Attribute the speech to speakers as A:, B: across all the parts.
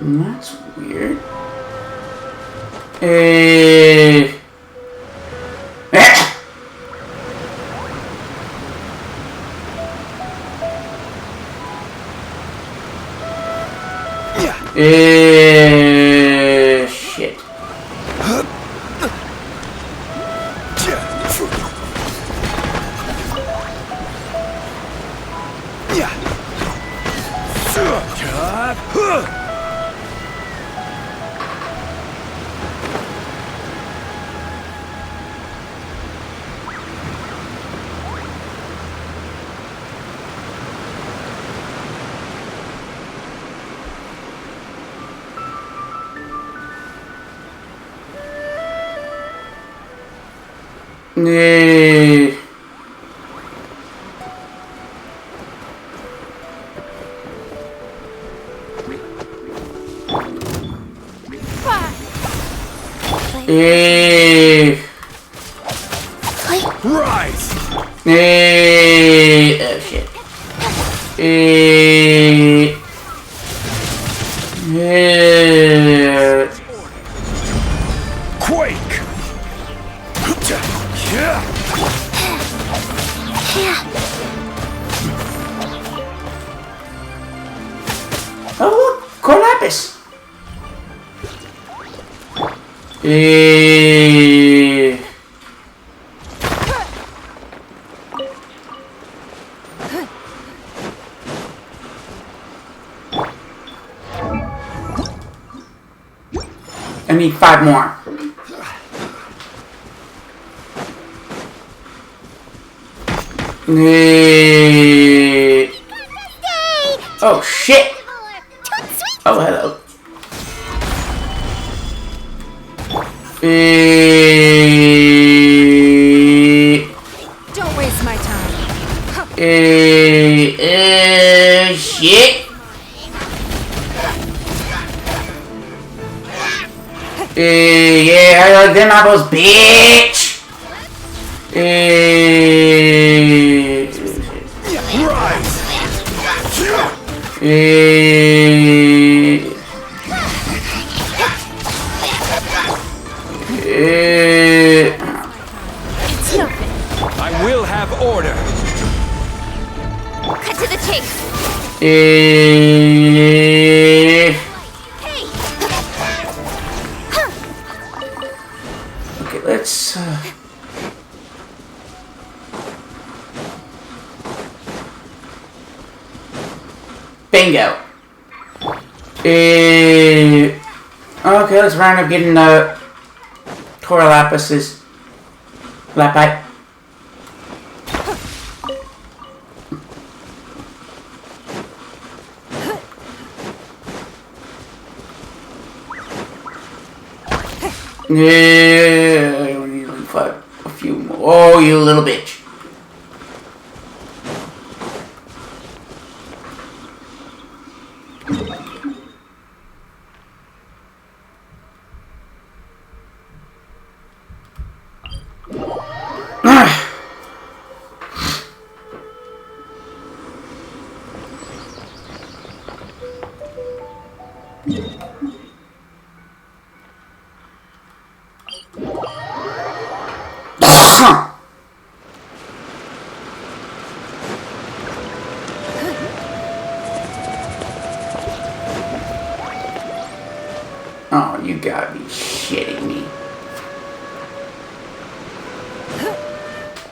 A: That's weird. Shit.
B: Rise!
A: Oh shit.
B: Quake!
A: Oh look, Corlapis. I need 5 more. Oh shit! Oh hello.
C: Don't waste my time.
A: Shit. Yeah, I like them apples, bitch.
B: Rise!
C: It's nothing.
B: I will have order.
C: Cut to the chase.
A: Hey. Okay, let's. Bingo. Okay, let's round up getting Coralapis's Lapite. Yeah, I only need like a few more. Oh, you little bitch. Oh, you gotta be shitting me.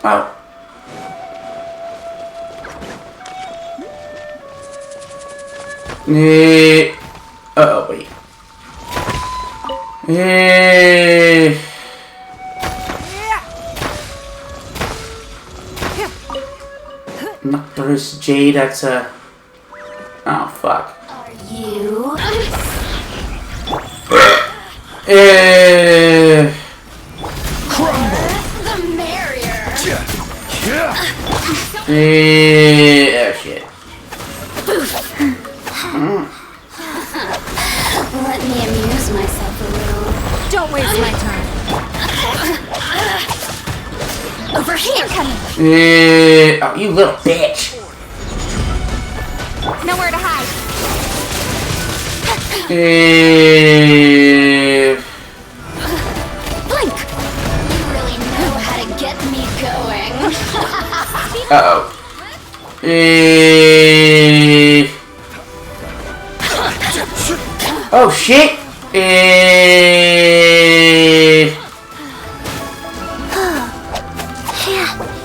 A: Oh. Uh-oh, wait. Nocturus Jade, that's a... Oh, fuck.
C: Are you?
B: Crumble!
C: The merrier.
A: Oh, shit.
C: Let me amuse myself a little. Don't waste my time. Over here, coming.
A: Oh, you little bitch.
C: Nowhere to hide. Blink. You really know how to get me going.
A: Uh-oh. Oh shit!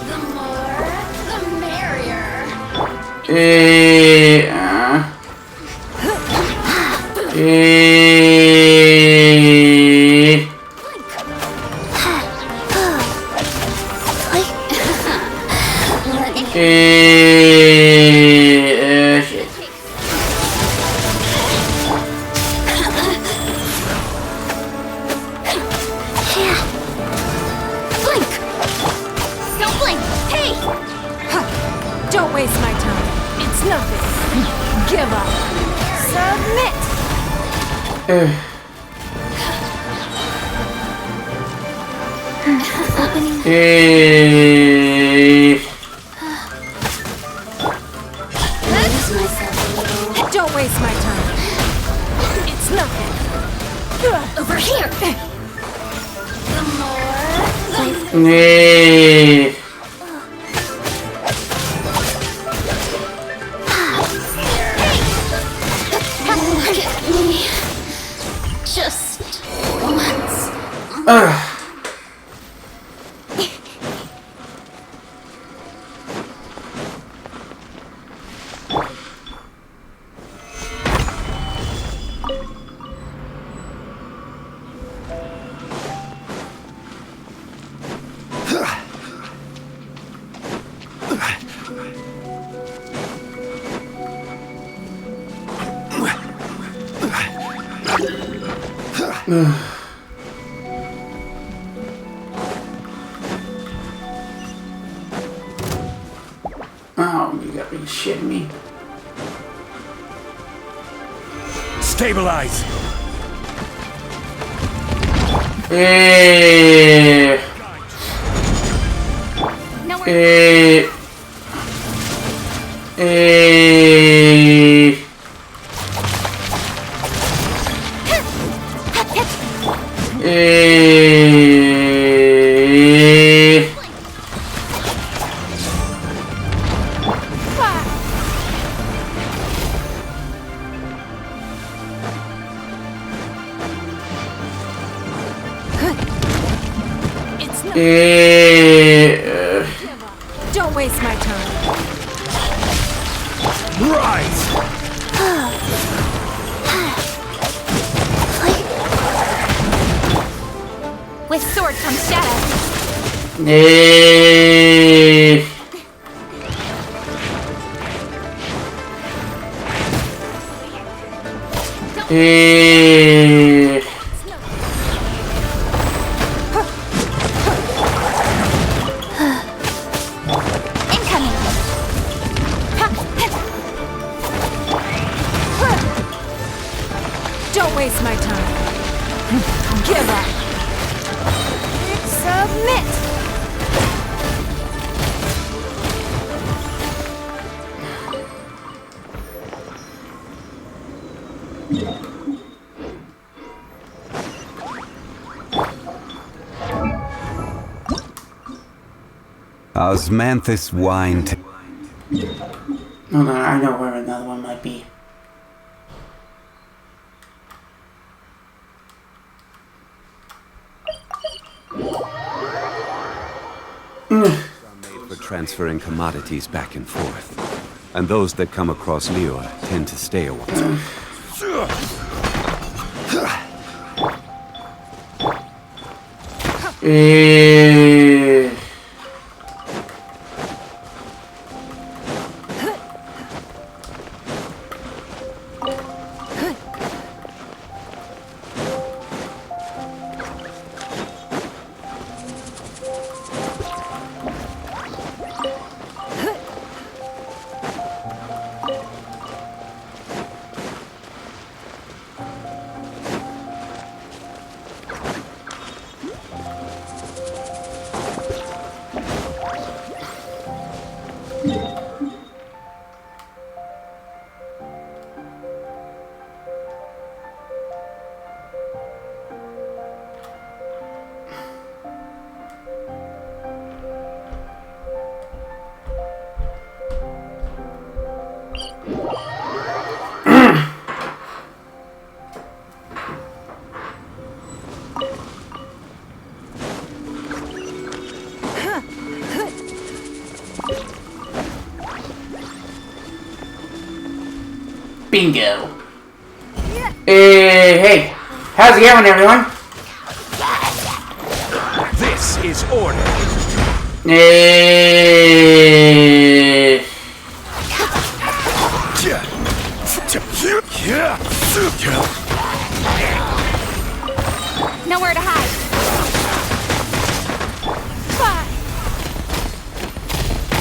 C: The more, the merrier.
A: Shit.
C: Blink. Don't blink. Hey.
D: Don't waste my time. It's nothing. Give up. Submit.
C: Lose myself a little.
D: Don't waste my time. It's nothing.
C: Over here. The more, the look at me. Just once.
A: Oh, you got me shitting me.
B: Stabilize.
C: Nowhere.
D: It's not. Don't waste my time.
B: Rise.
C: With sword comes shadow. Incoming.
D: Don't waste my time. Give up. Submit.
E: Osmanthus wine.
A: Hold on, I know where another one might be.
E: Made for transferring commodities back and forth. And those that come across Lior tend to stay a while.
A: Bingo. Hey, how's it going, everyone?
B: This is order.
D: Nowhere to hide. Bye.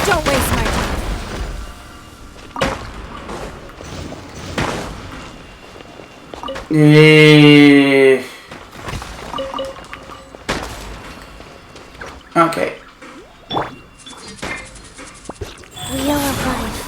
D: Don't waste my time.
A: Okay.
C: Wheel of life.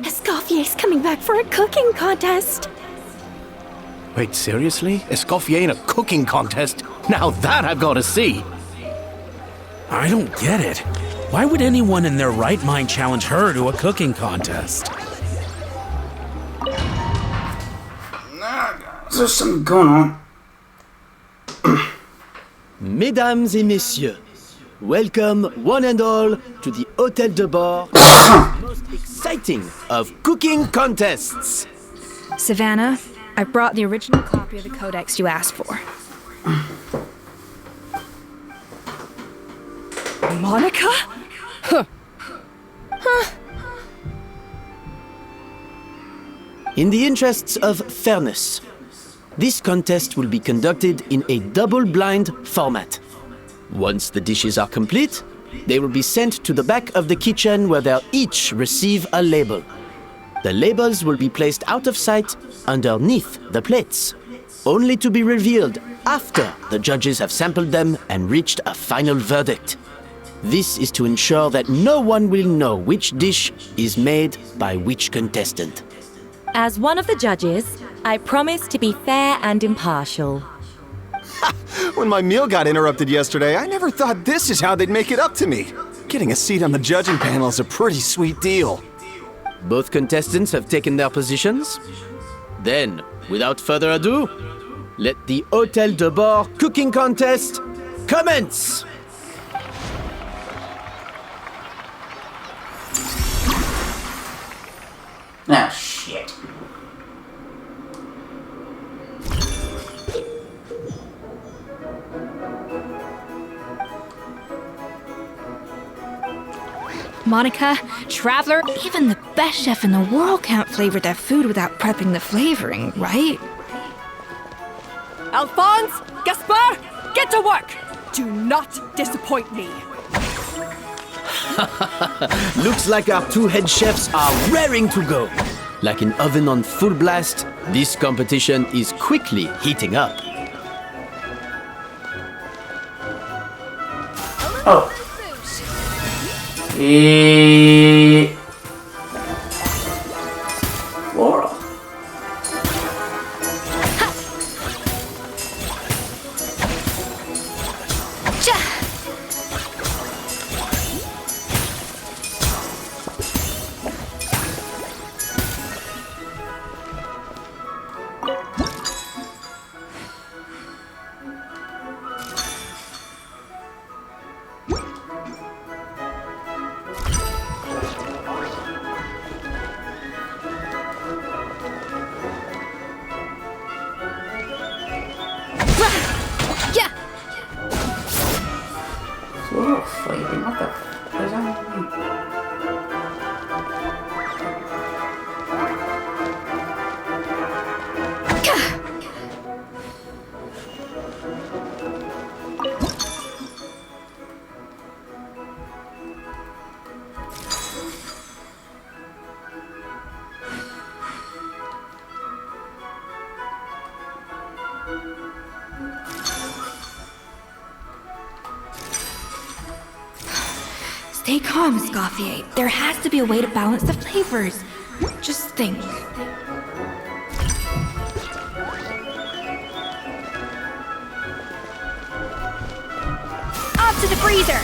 D: Escoffier's coming back for a cooking contest.
F: Wait, seriously? Escoffier in a cooking contest? Now that I've got to see.
G: I don't get it. Why would anyone in their right mind challenge her to a cooking contest?
A: There's something going on.
H: Mesdames et messieurs, welcome one and all to the Hôtel de Bord, most exciting of cooking contests.
D: Savannah, I brought the original copy of the codex you asked for. Monica?
H: In the interests of fairness, this contest will be conducted in a double-blind format. Once the dishes are complete, they will be sent to the back of the kitchen where they'll each receive a label. The labels will be placed out of sight underneath the plates, only to be revealed after the judges have sampled them and reached a final verdict. This is to ensure that no one will know which dish is made by which contestant.
I: As one of the judges, I promise to be fair and impartial.
J: When my meal got interrupted yesterday, I never thought this is how they'd make it up to me. Getting a seat on the judging panel is a pretty sweet deal.
H: Both contestants have taken their positions. Then, without further ado, let the Hôtel de Bord cooking contest commence!
A: Ah, shit.
D: Monica, Traveler, even the best chef in the world can't flavor their food without prepping the flavoring, right?
K: Alphonse! Gaspar! Get to work! Do not disappoint me!
H: Looks like our two head chefs are raring to go. Like an oven on full blast, this competition is quickly heating up.
A: Oh. Floral. Floral flavoring, what the f does that mean?
D: Stay calm, Escoffier. There has to be a way to balance the flavors. Just think. the freezer.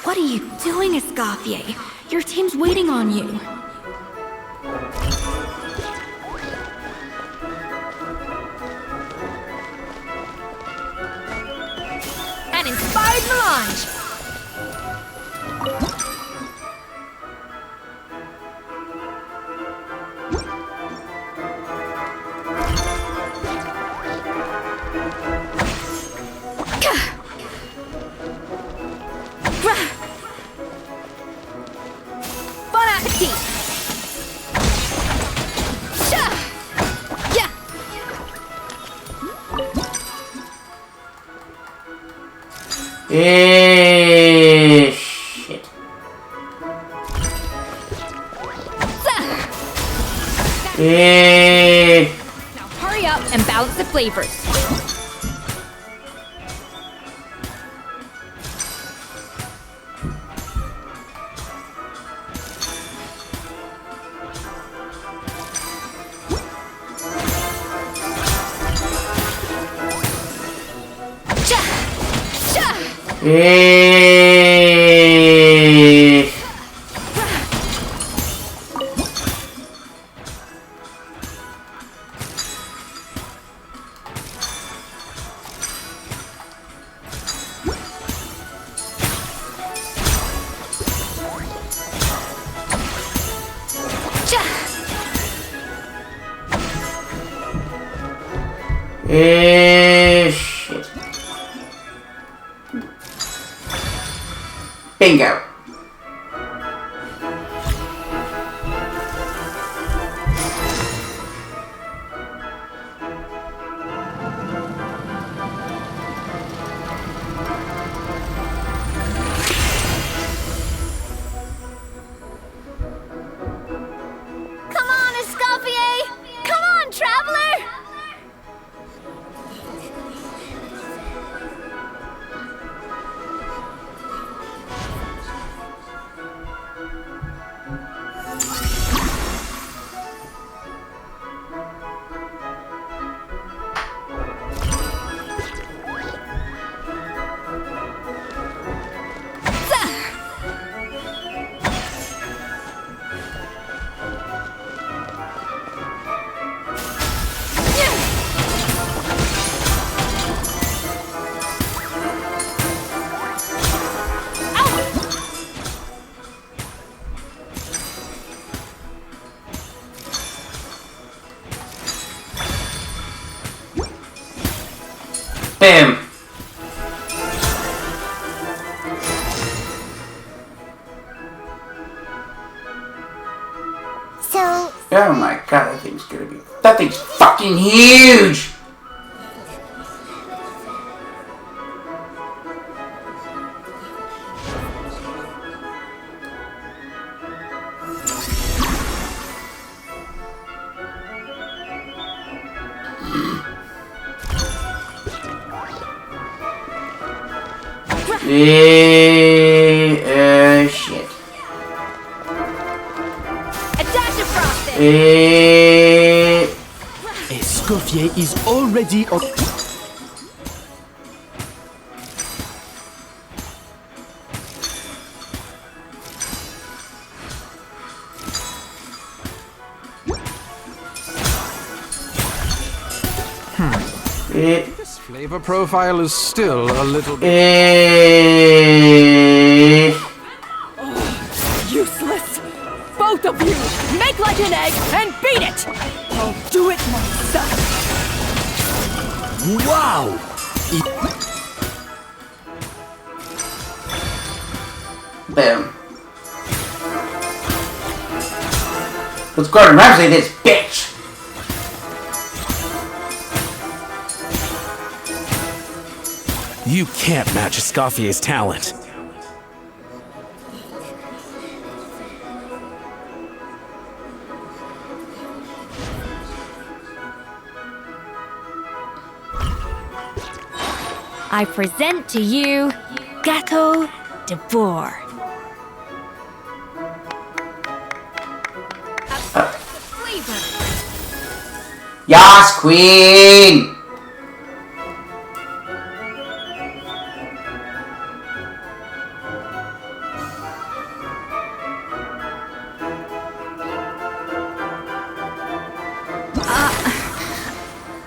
D: What are you doing, Escoffier? Your team's waiting on you. An inspired melange! Bon appetit!
A: Shit.
D: Now hurry up and balance the flavors.
A: Shit. Bingo.
C: Come on, Escoffier! Come on, traveler!
A: Bam.
C: So,
A: Oh my god, that thing's fucking huge! Shit.
D: A dash of frosting!
H: Escoffier is already on.
B: This flavor profile is still a little bit...
K: Useless! Both of you! Make like an egg and beat it! I'll do it myself!
H: Wow!
A: Boom. Let's Gordon Ramsay this bitch!
G: You can't match Escoffier's talent.
D: I present to you Gâteau de Bourg.
A: Yas, queen!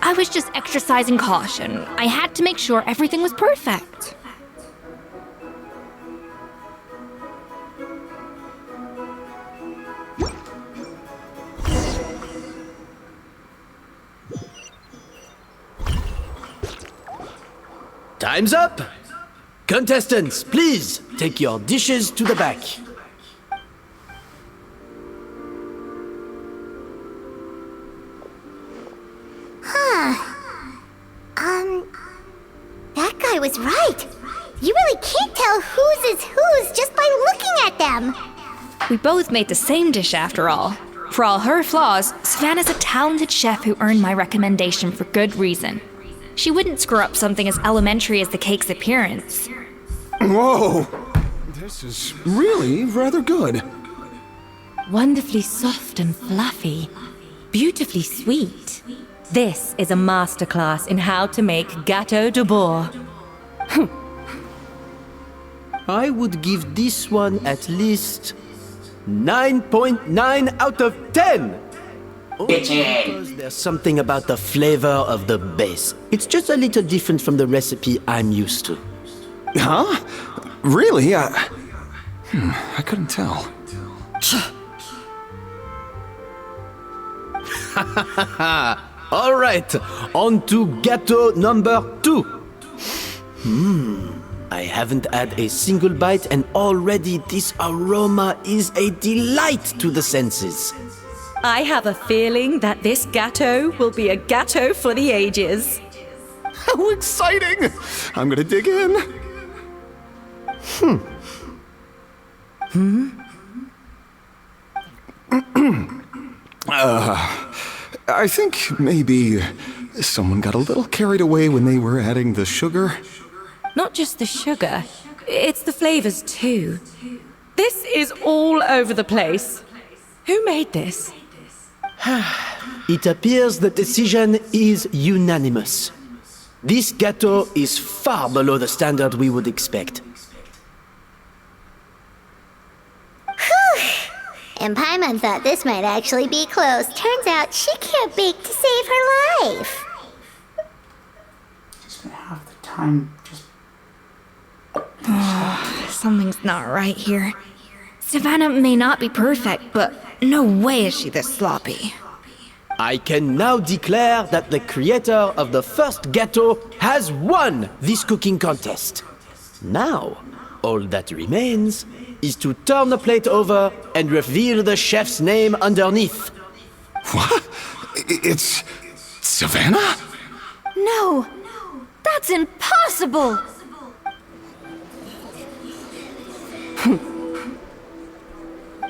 D: I was just exercising caution. I had to make sure everything was perfect.
H: Time's up! Contestants, please take your dishes to the back.
C: That guy was right. You really can't tell whose is whose just by looking at them.
D: We both made the same dish after all. For all her flaws, Savannah's a talented chef who earned my recommendation for good reason. She wouldn't screw up something as elementary as the cake's appearance.
J: Whoa! This is really rather good.
I: Wonderfully soft and fluffy. Beautifully sweet. This is a masterclass in how to make Gâteau de Bourg.
H: I would give this one at least 9.9 out of 10! Only because there's something about the flavor of the base. It's just a little different from the recipe I'm used to.
J: Huh? Really? I couldn't tell.
H: All right, on to gâteau number 2. I haven't had a single bite and already this aroma is a delight to the senses.
I: I have a feeling that this gâteau will be a gâteau for the ages.
J: How exciting! I'm gonna dig in. I think maybe someone got a little carried away when they were adding the sugar.
I: Not just the sugar, it's the flavors too. This is all over the place. Who made this?
H: It appears the decision is unanimous. This gâteau is far below the standard we would expect.
C: And Paimon thought this might actually be close. Turns out she can't bake to save her life.
A: Just gonna have the time.
D: Something's not right here. Savannah may not be perfect, but no way is she this sloppy.
H: I can now declare that the creator of the first gâteau has won this cooking contest. Now, all that remains is to turn the plate over and reveal the chef's name underneath.
J: What? It's Savannah?
D: No, that's impossible!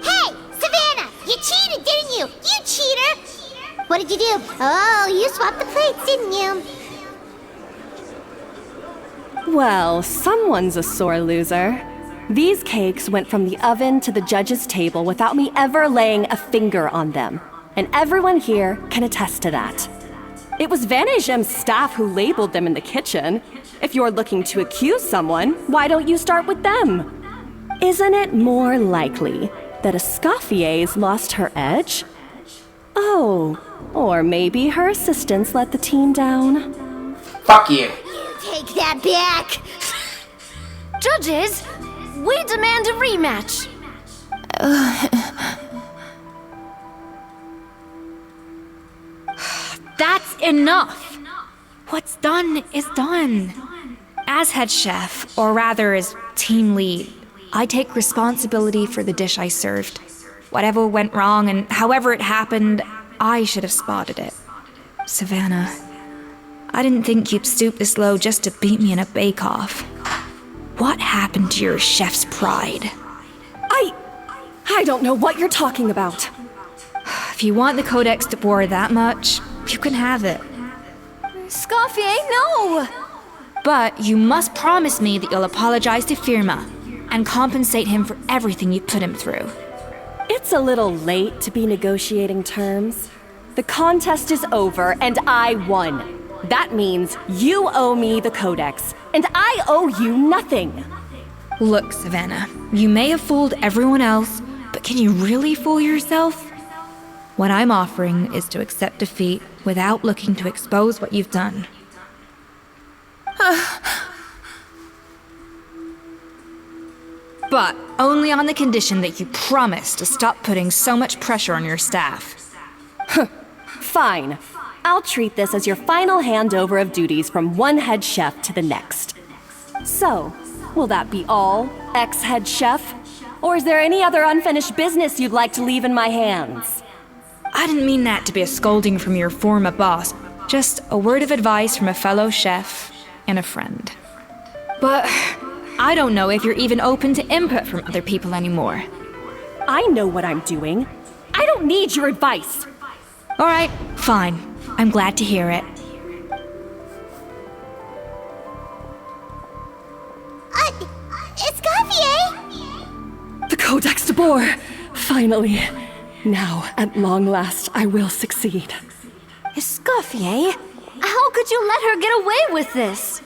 C: Hey, Savannah! You cheated, didn't you? You cheater! What did you do? Oh, you swapped the plates, didn't you?
K: Well, someone's a sore loser. These cakes went from the oven to the judge's table without me ever laying a finger on them. And everyone here can attest to that. It was Van Gem's staff who labeled them in the kitchen. If you're looking to accuse someone, why don't you start with them? Isn't it more likely that Escoffier's lost her edge? Oh, or maybe her assistants let the team down.
A: Fuck you.
C: You take that back!
D: Judges, we demand a rematch. That's enough. What's done is done. As head chef, or rather as team lead, I take responsibility for the dish I served. Whatever went wrong and however it happened, I should have spotted it. Savannah, I didn't think you'd stoop this low just to beat me in a bake-off. What happened to your chef's pride?
K: I don't know what you're talking about.
D: If you want the Codex de Bourg that much, you can have it.
C: Escoffier, no!
D: But you must promise me that you'll apologize to Firma and compensate him for everything you put him through.
K: It's a little late to be negotiating terms. The contest is over, and I won. That means you owe me the Codex, and I owe you nothing.
D: Look, Savannah, you may have fooled everyone else, but can you really fool yourself? What I'm offering is to accept defeat without looking to expose what you've done. But only on the condition that you promise to stop putting so much pressure on your staff.
K: Fine. I'll treat this as your final handover of duties from one head chef to the next. So, will that be all, ex-head chef? Or is there any other unfinished business you'd like to leave in my hands?
D: I didn't mean that to be a scolding from your former boss, just a word of advice from a fellow chef and a friend. But I don't know if you're even open to input from other people anymore.
K: I know what I'm doing. I don't need your advice.
D: All right, fine. I'm glad to hear it.
C: Escoffier!
K: The Codex de Boer! Finally. Now, at long last, I will succeed.
L: Escoffier? How could you let her get away with this?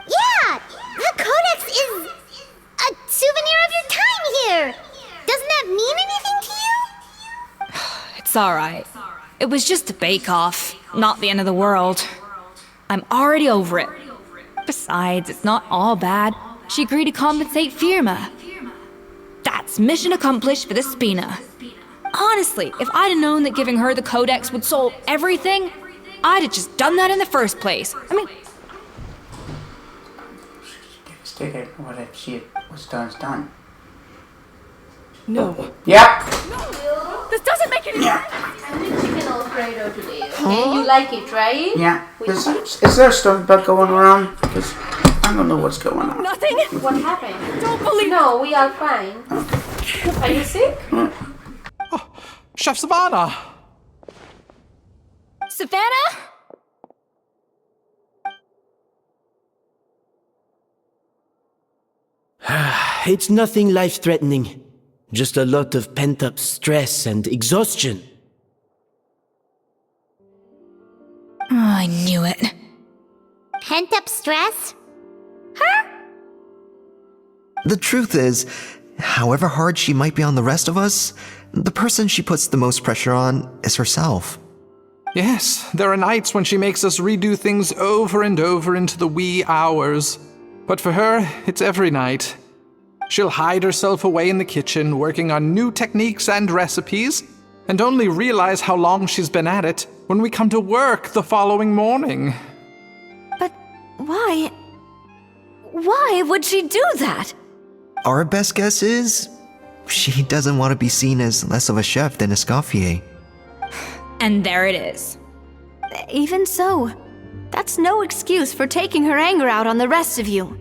C: Yeah! The Codex is a souvenir of your time here! Doesn't that mean anything to you?
D: It's all right. It was just a bake-off, not the end of the world. I'm already over it. Besides, it's not all bad. She agreed to compensate Firma. That's mission accomplished for the Spina. Honestly, if I'd have known that giving her the Codex would solve everything, I'd have just done that in the first place. I mean...
A: Stick it. What's done is done.
K: No.
A: Yep.
K: This doesn't make any sense!
L: I'm the chicken Alfredo today, okay? You like it, right?
A: Yeah. Is there stuff about going around? Because I don't know what's going on.
K: Nothing?
L: What happened?
K: Don't believe...
L: No, we are fine. Are you sick?
B: Oh, Chef Savannah!
D: Savannah?
H: It's nothing life-threatening. Just a lot of pent-up stress and exhaustion.
D: Oh, I knew it.
C: Pent-up stress?
M: The truth is, however hard she might be on the rest of us, the person she puts the most pressure on is herself.
B: Yes, there are nights when she makes us redo things over and over into the wee hours. But for her, it's every night. She'll hide herself away in the kitchen, working on new techniques and recipes, and only realize how long she's been at it when we come to work the following morning.
L: But why? Why would she do that?
M: Our best guess is, she doesn't want to be seen as less of a chef than Escoffier.
D: And there it is.
L: Even so, that's no excuse for taking her anger out on the rest of you.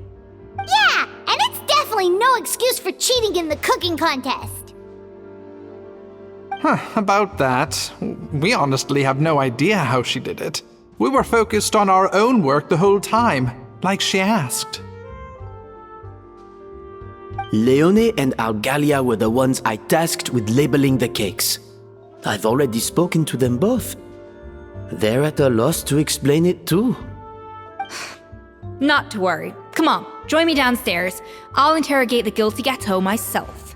C: Yeah, and it's definitely no excuse for cheating in the cooking contest.
B: About that, we honestly have no idea how she did it. We were focused on our own work the whole time, like she asked.
H: Leone and Algalia were the ones I tasked with labeling the cakes. I've already spoken to them both. They're at a loss to explain it too.
D: Not to worry. Come on, join me downstairs. I'll interrogate the guilty gâteau myself.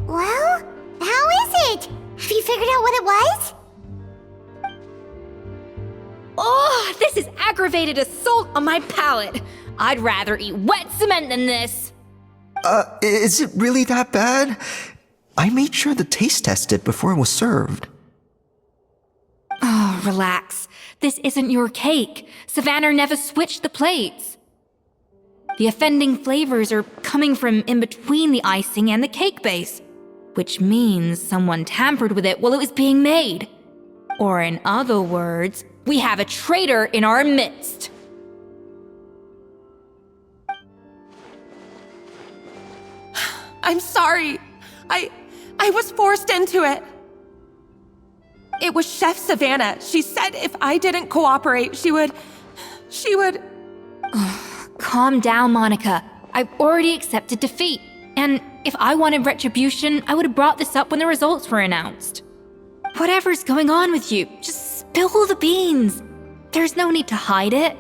C: Well, how is it? Have you figured out what it was?
D: Oh, this is aggravated assault on my palate. I'd rather eat wet cement than this.
M: Is it really that bad? I made sure to taste test it before it was served.
D: Oh, relax. This isn't your cake. Savannah never switched the plates. The offending flavors are coming from in between the icing and the cake base, which means someone tampered with it while it was being made. Or in other words, we have a traitor in our midst.
N: I'm sorry. I was forced into it. It was Chef Savannah. She said if I didn't cooperate, she would...
D: Calm down, Monica. I've already accepted defeat. And if I wanted retribution, I would have brought this up when the results were announced. Whatever's going on with you, just spill the beans. There's no need to hide it.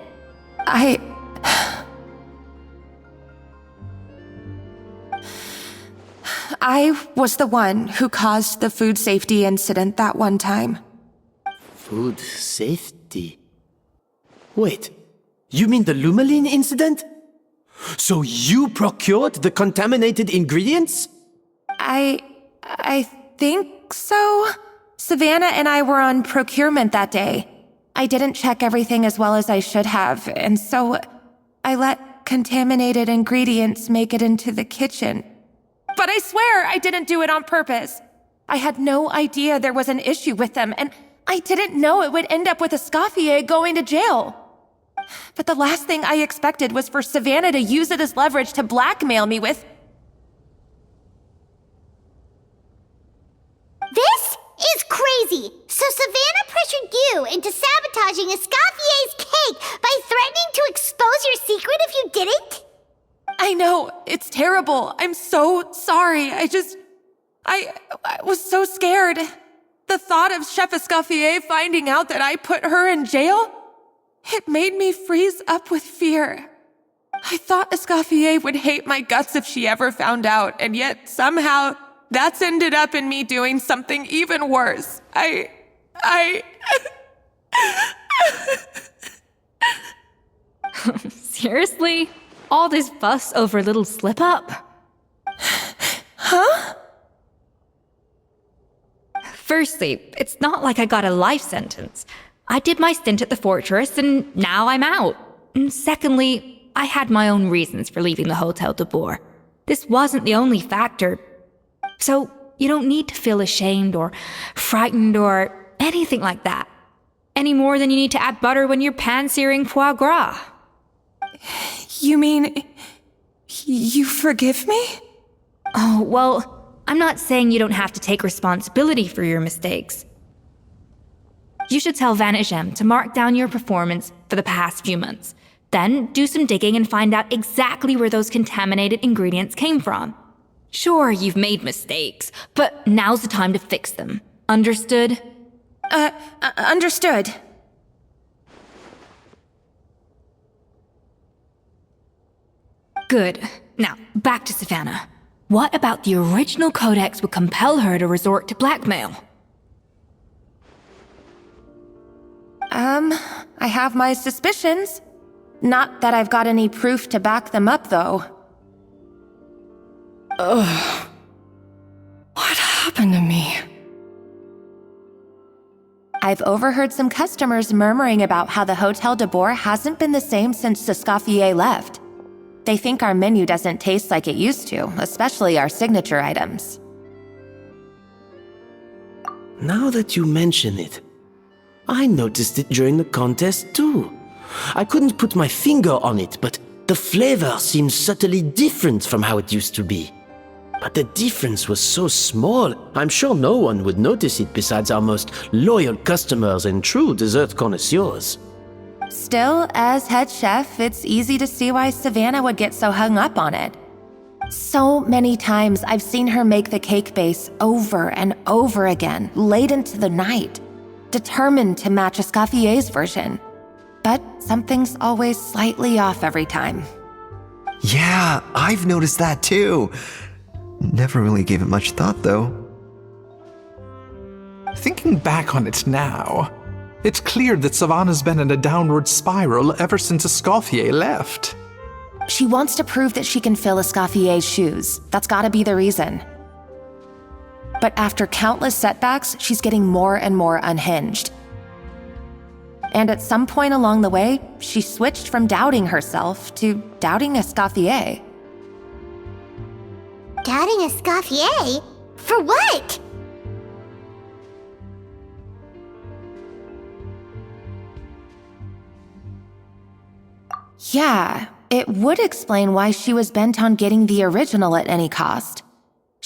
N: I was the one who caused the food safety incident that one time.
H: Food safety? Wait, you mean the Lumaline incident? So you procured the contaminated ingredients?
N: I think so. Savannah and I were on procurement that day. I didn't check everything as well as I should have, and so I let contaminated ingredients make it into the kitchen. But I swear I didn't do it on purpose. I had no idea there was an issue with them, and I didn't know it would end up with Escoffier going to jail. But the last thing I expected was for Savannah to use it as leverage to blackmail me with...
C: This is crazy! So Savannah pressured you into sabotaging Escoffier's cake by threatening to expose your secret if you didn't?
N: I know, it's terrible. I'm so sorry. I was so scared. The thought of Chef Escoffier finding out that I put her in jail, it made me freeze up with fear. I thought Escoffier would hate my guts if she ever found out, and yet somehow that's ended up in me doing something even worse.
D: Seriously? All this fuss over a little slip-up?
N: Huh?
D: Firstly, it's not like I got a life sentence. I did my stint at the fortress, and now I'm out. And secondly, I had my own reasons for leaving the Hotel de Boer. This wasn't the only factor. So, you don't need to feel ashamed or frightened or anything like that. Any more than you need to add butter when you're pan-searing foie gras.
N: You mean... you forgive me?
D: Oh, well, I'm not saying you don't have to take responsibility for your mistakes. You should tell Vanagem to mark down your performance for the past few months. Then do some digging and find out exactly where those contaminated ingredients came from. Sure, you've made mistakes, but now's the time to fix them. Understood?
N: Understood.
D: Good. Now, back to Savannah. What about the original codex would compel her to resort to blackmail?
N: I have my suspicions. Not that I've got any proof to back them up, though.
K: Ugh. What happened to me?
N: I've overheard some customers murmuring about how the Hotel de Boer hasn't been the same since Escoffier left. They think our menu doesn't taste like it used to, especially our signature items.
H: Now that you mention it, I noticed it during the contest too. I couldn't put my finger on it, but the flavor seems subtly different from how it used to be. But the difference was so small, I'm sure no one would notice it besides our most loyal customers and true dessert connoisseurs.
N: Still, as head chef, it's easy to see why Savannah would get so hung up on it. So many times I've seen her make the cake base over and over again, late into the night, determined to match Escoffier's version. But something's always slightly off every time.
M: Yeah, I've noticed that too. Never really gave it much thought, though.
B: Thinking back on it now, it's clear that Savannah's been in a downward spiral ever since Escoffier left.
N: She wants to prove that she can fill Escoffier's shoes. That's gotta be the reason. But after countless setbacks, she's getting more and more unhinged. And at some point along the way, she switched from doubting herself to doubting Escoffier.
C: Doubting Escoffier? For what?
N: Yeah, it would explain why she was bent on getting the original at any cost.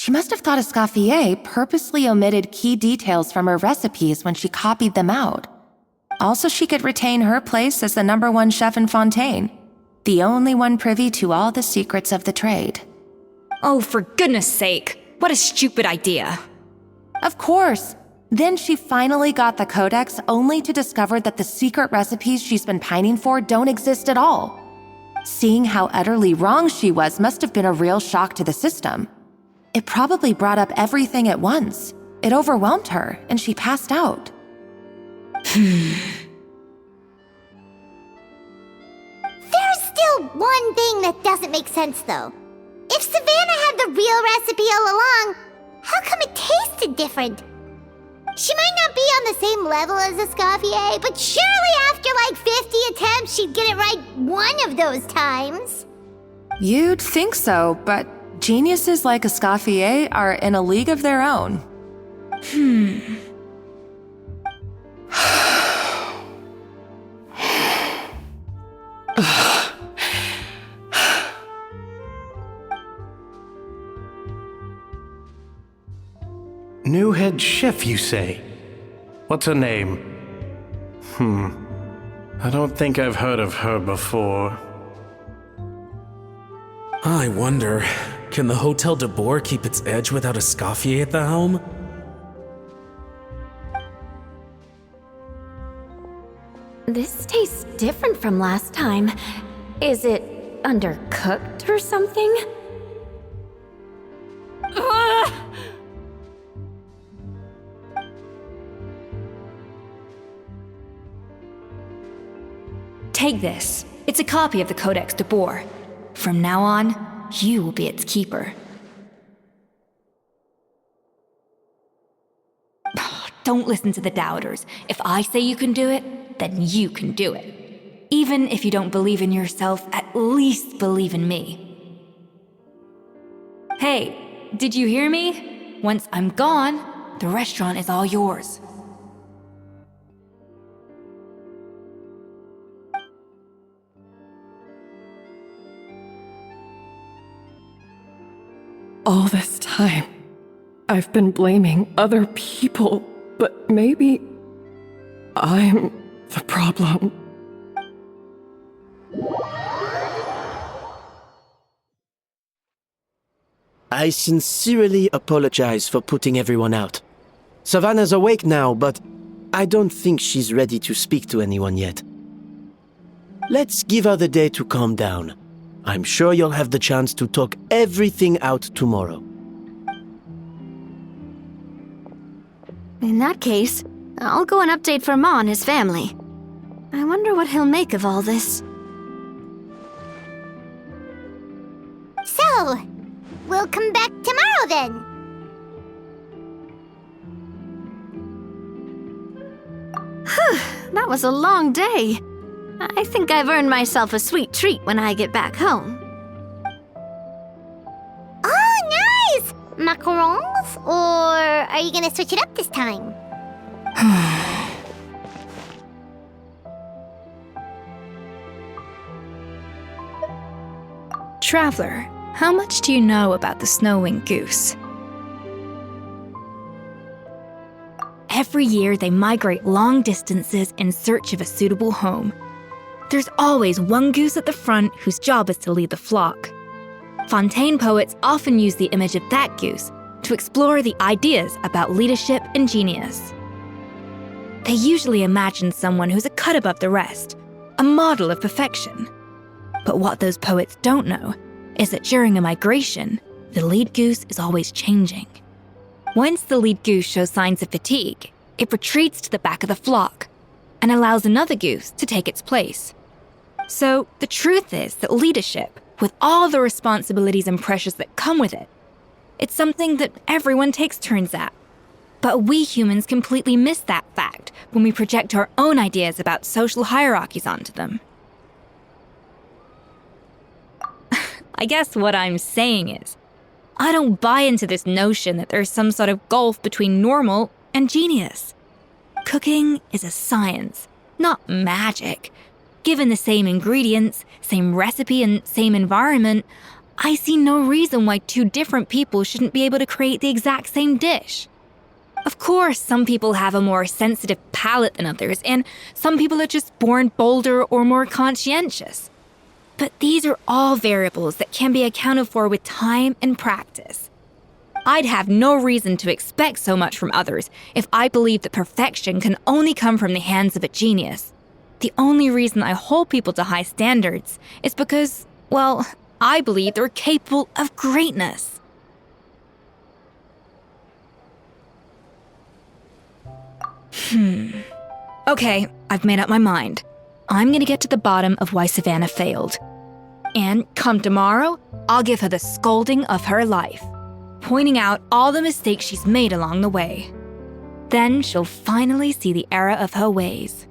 N: She must have thought Escoffier purposely omitted key details from her recipes when she copied them out. Also, she could retain her place as the #1 chef in Fontaine, the only one privy to all the secrets of the trade.
D: Oh, for goodness sake, what a stupid idea.
N: Of course. Then she finally got the codex only to discover that the secret recipes she's been pining for don't exist at all. Seeing how utterly wrong she was must have been a real shock to the system. It probably brought up everything at once. It overwhelmed her, and she passed out.
C: There's still one thing that doesn't make sense, though. If Savannah had the real recipe all along, how come it tasted different? She might not be on the same level as Escoffier, but surely after like 50 attempts, she'd get it right one of those times.
N: You'd think so, but geniuses like Escoffier are in a league of their own.
F: New head chef, you say? What's her name? I don't think I've heard of her before.
G: I wonder, can the Hotel de Boer keep its edge without Escoffier at the helm?
L: This tastes different from last time. Is it undercooked or something? Ugh!
D: Take this. It's a copy of the Codex de Boer. From now on, you will be its keeper. Don't listen to the doubters. If I say you can do it, then you can do it. Even if you don't believe in yourself, at least believe in me. Hey, did you hear me? Once I'm gone, the restaurant is all yours.
K: All this time, I've been blaming other people, but maybe I'm the problem.
H: I sincerely apologize for putting everyone out. Savannah's awake now, but I don't think she's ready to speak to anyone yet. Let's give her the day to calm down. I'm sure you'll have the chance to talk everything out tomorrow.
L: In that case, I'll go and update Firma on his family. I wonder what he'll make of all this.
C: So, we'll come back tomorrow then.
L: That was a long day. I think I've earned myself a sweet treat when I get back home.
C: Oh, nice! Macarons? Or are you gonna switch it up this time?
D: Traveler, how much do you know about the snow-winged goose? Every year, they migrate long distances in search of a suitable home. There's always one goose at the front whose job is to lead the flock. Fontaine poets often use the image of that goose to explore the ideas about leadership and genius. They usually imagine someone who's a cut above the rest, a model of perfection. But what those poets don't know is that during a migration, the lead goose is always changing. Once the lead goose shows signs of fatigue, it retreats to the back of the flock and allows another goose to take its place. So the truth is that leadership, with all the responsibilities and pressures that come with it, it's something that everyone takes turns at. But we humans completely miss that fact when we project our own ideas about social hierarchies onto them. I guess what I'm saying is, I don't buy into this notion that there's some sort of gulf between normal and genius. Cooking is a science, not magic. Given the same ingredients, same recipe, and same environment, I see no reason why two different people shouldn't be able to create the exact same dish. Of course, some people have a more sensitive palate than others, and some people are just born bolder or more conscientious. But these are all variables that can be accounted for with time and practice. I'd have no reason to expect so much from others if I believed that perfection can only come from the hands of a genius. The only reason I hold people to high standards is because, well, I believe they're capable of greatness. Okay, I've made up my mind. I'm gonna get to the bottom of why Savannah failed. And come tomorrow, I'll give her the scolding of her life, pointing out all the mistakes she's made along the way. Then she'll finally see the error of her ways.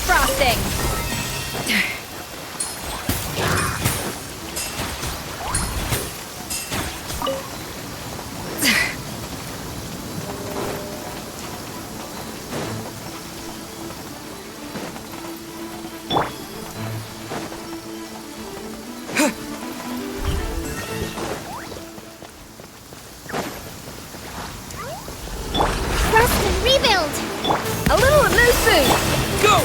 D: Frosting!
C: Frosting, rebuild!
D: A little loose boost! Go!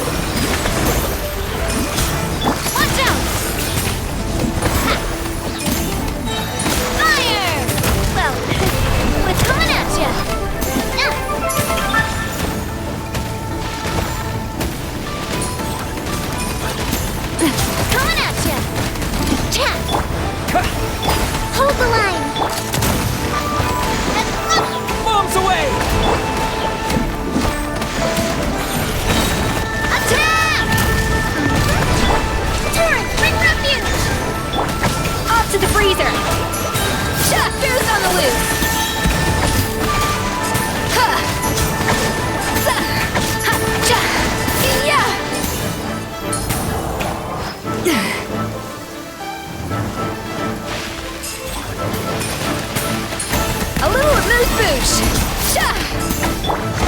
C: Hold the line!
G: Bombs away!
C: Attack! Turn! Bring refuge!
D: Off to the freezer! Chuck goes on the loose! Huh! Ha! Cha! Yeah! A little loose boosh! Sha!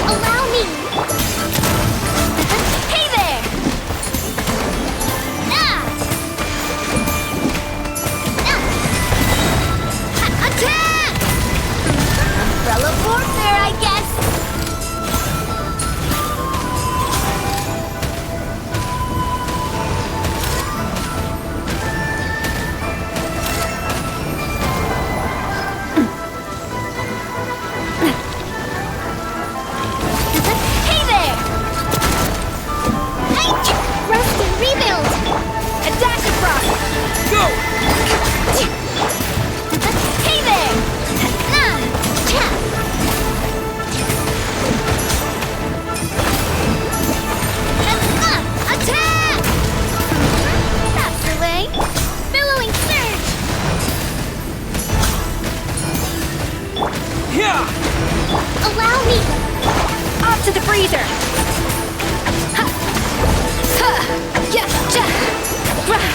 C: Allow me!
D: Hey there!
C: Ah! Ah! Attack! Umbrella warfare, I guess! Allow me!
D: Off to the freezer! Ha! Ha! Yeah! Ja! Rah!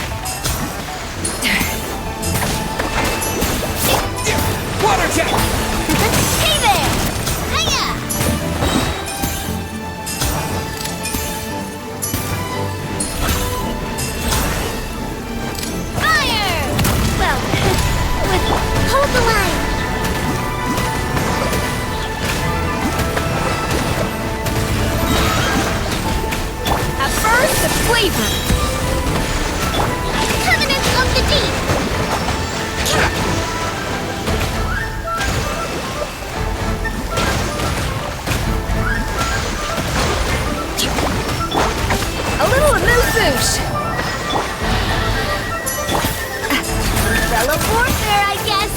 B: Water jet!
C: Hey there! Hiya! Fire! Well, hold the line!
D: At first, the flavor!
C: Covenant of the Deep!
D: A little amuse-bouche!
C: Umbrella warfare, I guess!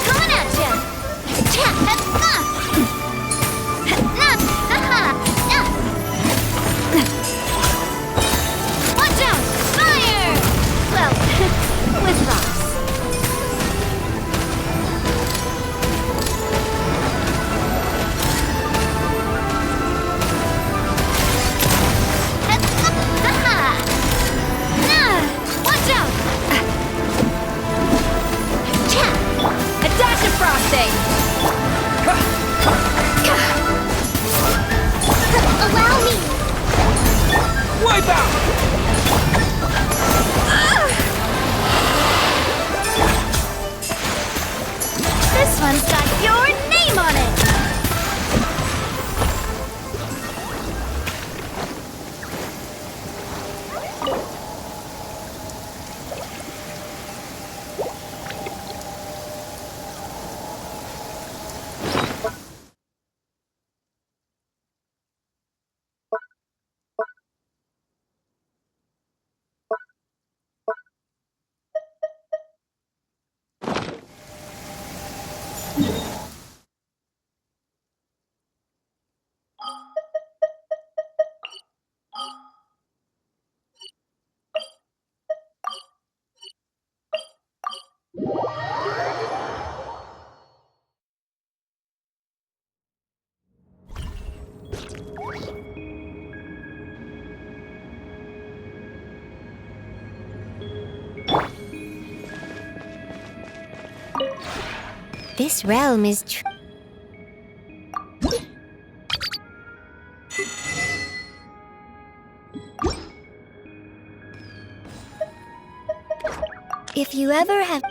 C: Coming at ya! Watch out! Fire! Well, with rocks. Watch out!
D: A dash of frosting!
C: Allow me!
B: Wipe out!
C: This one's got your name on it! This realm is If you ever have...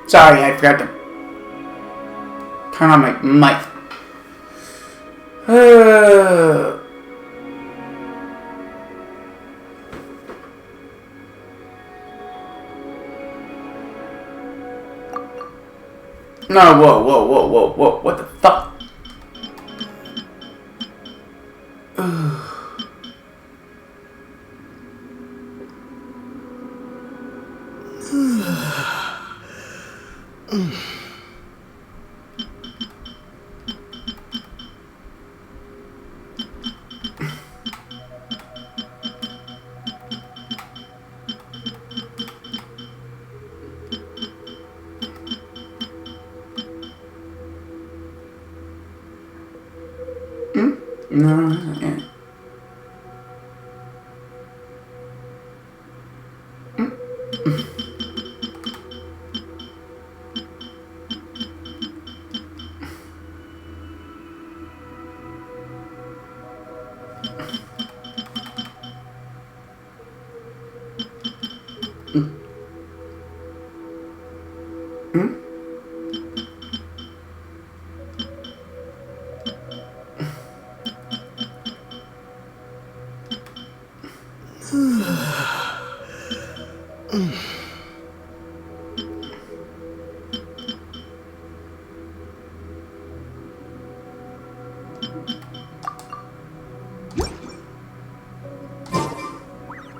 A: Sorry, I forgot to turn on my mic. No, whoa, what the fuck? No, yeah.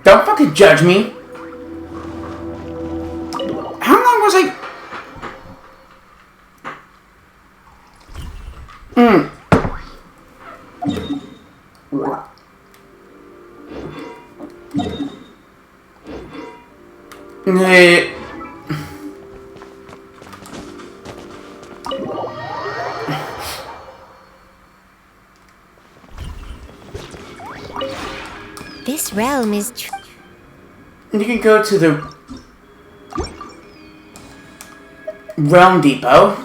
A: Don't fucking judge me. How long was I?
C: This realm is
A: You can go to the Realm Depot,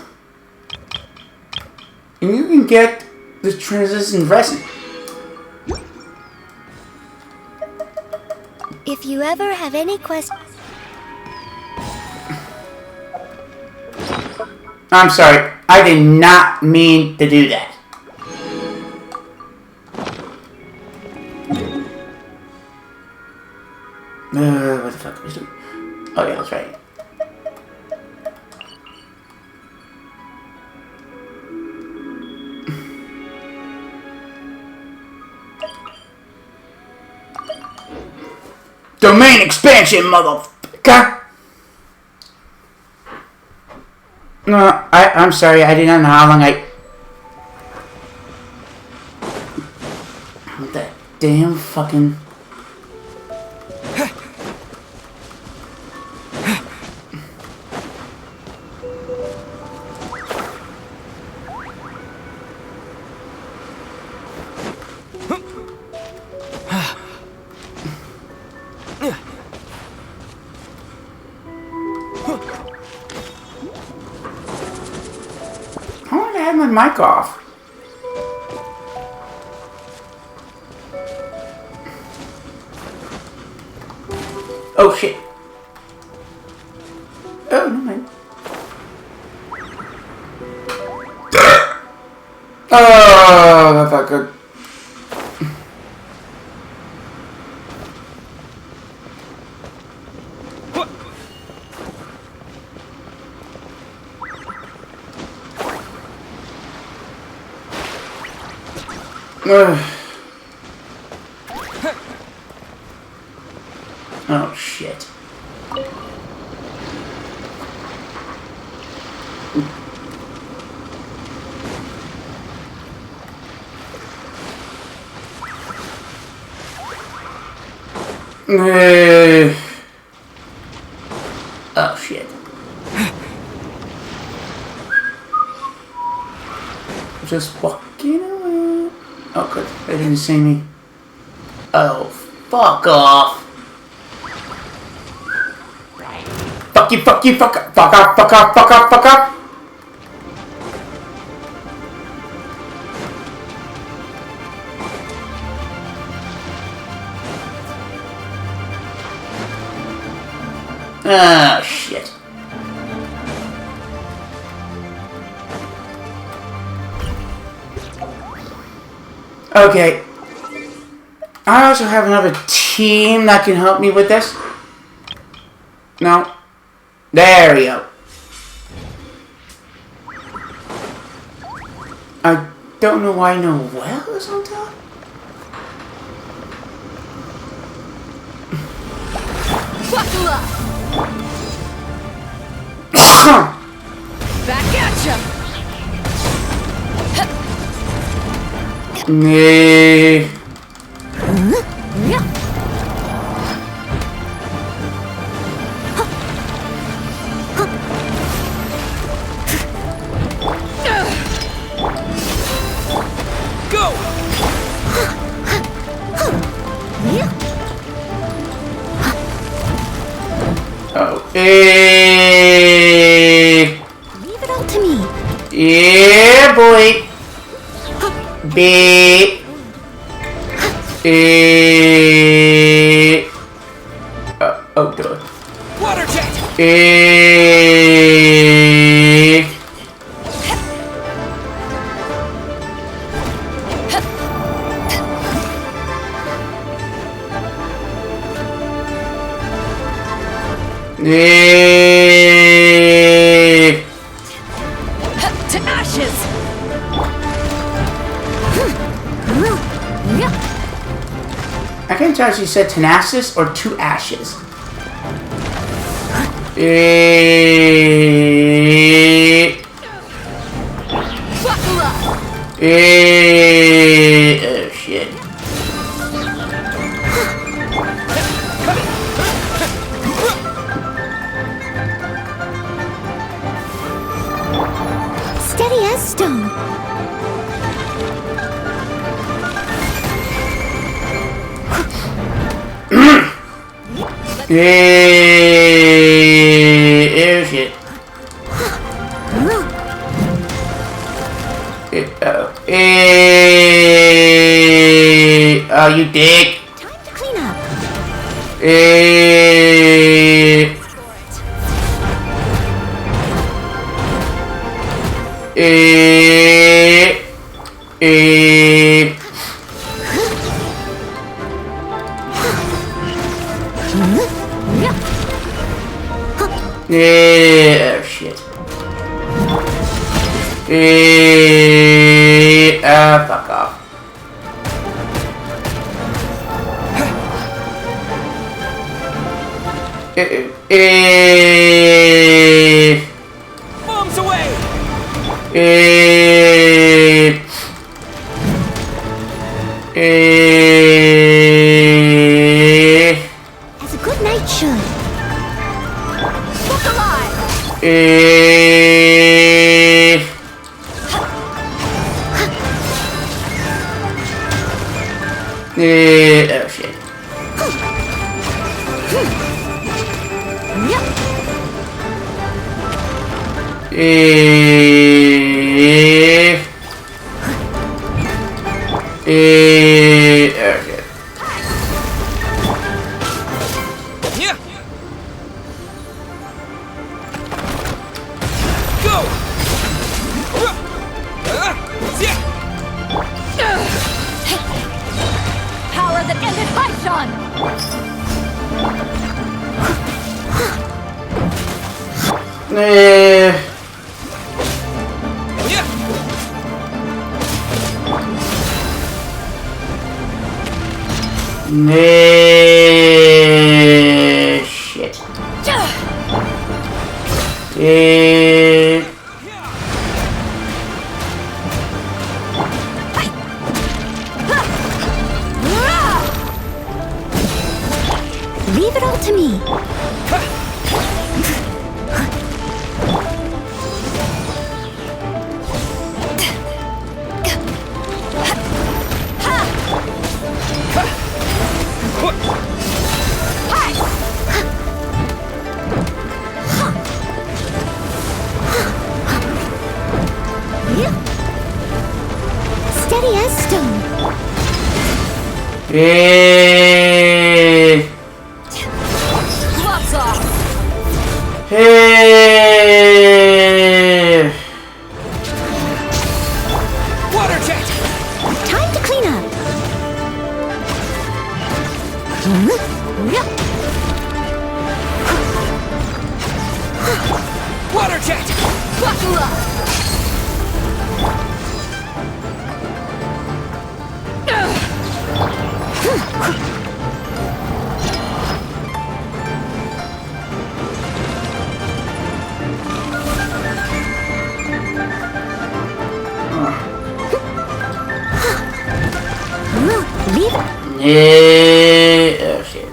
A: and you can get the translucent resin.
C: If you ever have any questions...
A: I'm sorry, I did not mean to do that. What the fuck was I doing? Oh yeah, that's right. Domain expansion, motherfucker! No, I'm sorry, I did not know how long What the damn fucking... How long did I have my mic off? Oh shit. Oh, no mind. Oh, that felt good. Oh shit. Oh shit. Just walking away. Oh good, they didn't see me. Oh, fuck off. Fuck you, fuck you, fuck off, fuck off, fuck off, fuck off, fuck off. Ah, shit. Okay. I also have another team that can help me with this. No. There we go. I don't know why Noelle is on top.
I: Buckle up! Back at ya!
A: Nee.
I: Go!
A: Oh,
C: Leave it all to me.
A: yeah, boy. Beep. Oh, God.
I: Water jet! To ashes!
A: couldn't tell if she said Tenacious or Two Ashes. Oh shit.
C: Steady as stone.
A: Oh shit. Oh, you dick.
C: Time to clean up.
A: Oh shit. Fuck off.
O: Bombs away!
C: As a good night should. Look alive!
A: Oh shit. Okay.
O: Yeah. Go.
C: Power that ended Paishan!
A: Shit.
C: Leave it all to me. Steady as stone. Gloves off.
O: Water jet.
C: Time to clean up.
O: Water jet.
C: Buckle up. Leave it.
A: Oh shit.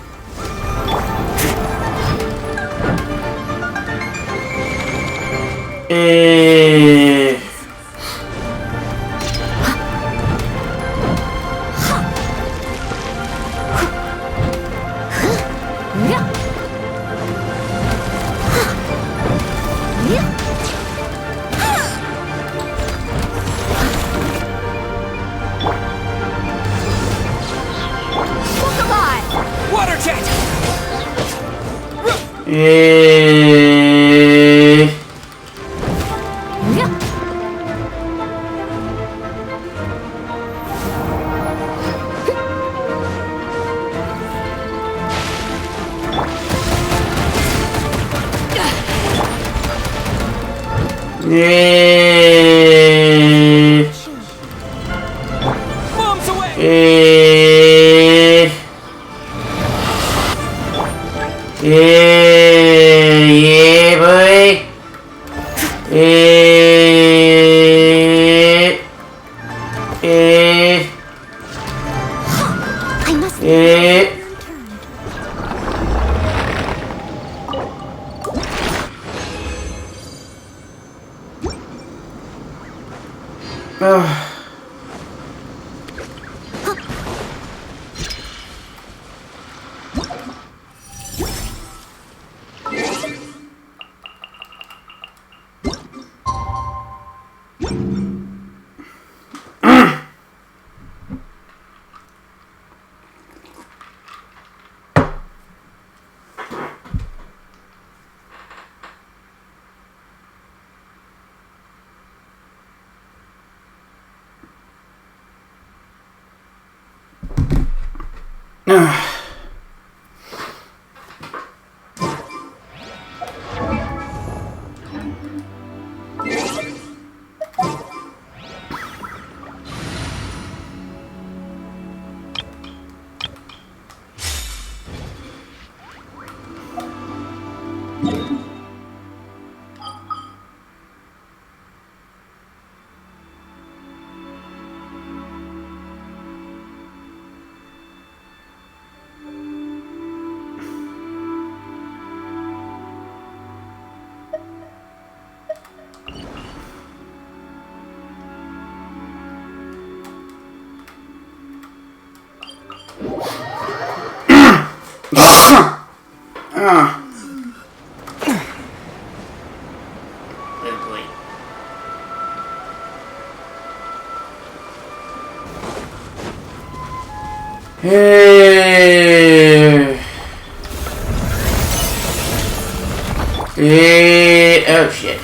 O: Water jet. Bombs away.
C: I must
A: Oh shit.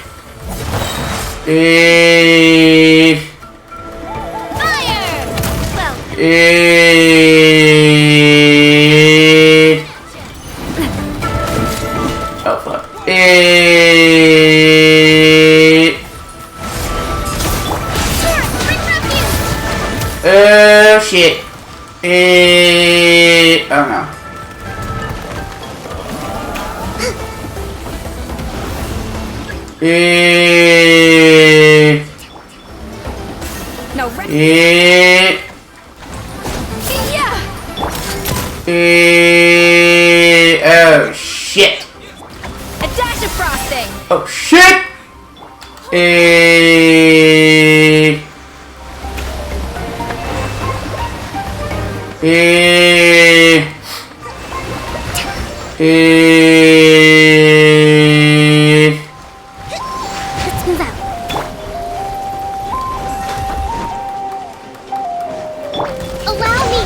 A: Oh fuck. Oh shit. Oh no.
D: No,
A: oh shit.
D: a dash of frosting.
A: Oh shit.
C: Let's move out. Allow me.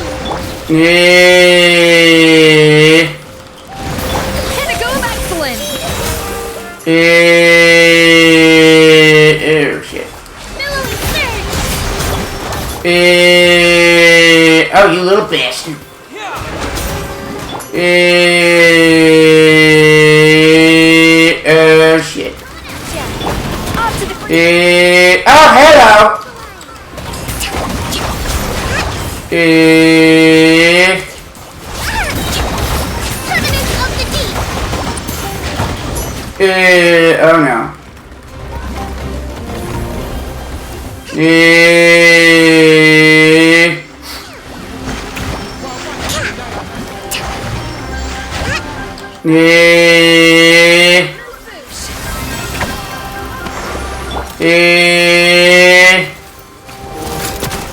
D: Pinnacle of excellence.
A: Oh shit. Oh, you little bastard. Oh shit. Oh hello. Oh no.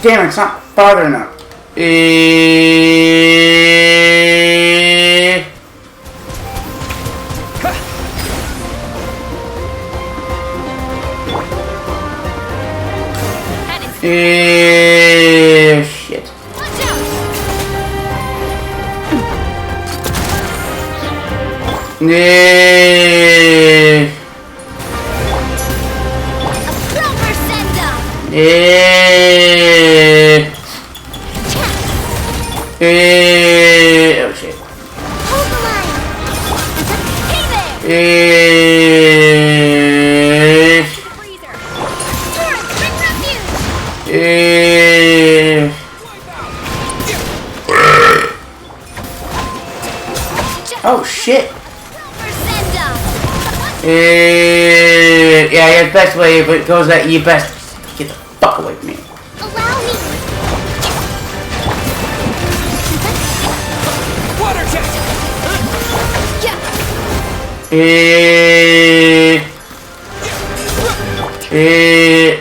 A: Damn, it's not far enough. Shit. Oh shit.
C: Hold the line.
A: Oh shit. Yeah, Yeah, your best way, if it goes that, you best get the fuck away from me.
C: Allow me.
O: Water jet!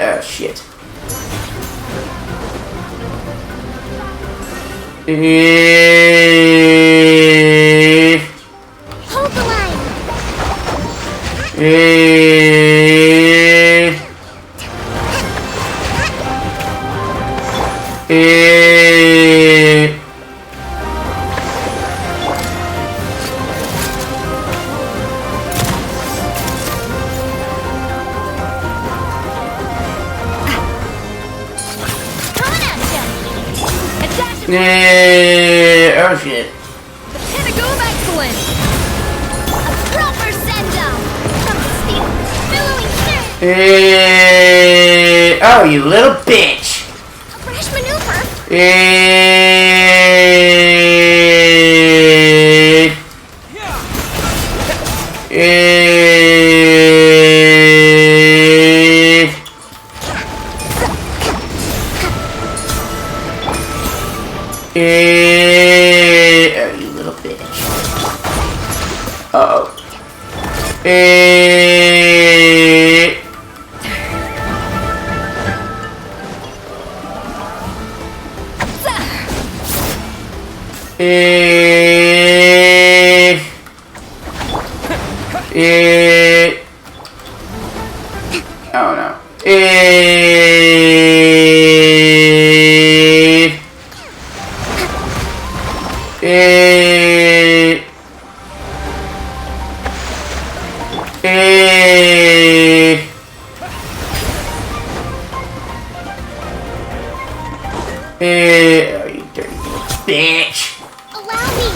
A: Oh shit.
C: Hold the line.
A: Oh shit.
C: Pinnacle of excellence. A proper send-down. From the steep, billowing through.
A: Oh, you little bitch.
C: A fresh maneuver.
A: Oh, you little bitch. Uh-oh. Oh no. Oh, you dirty little bitch.
C: Allow me.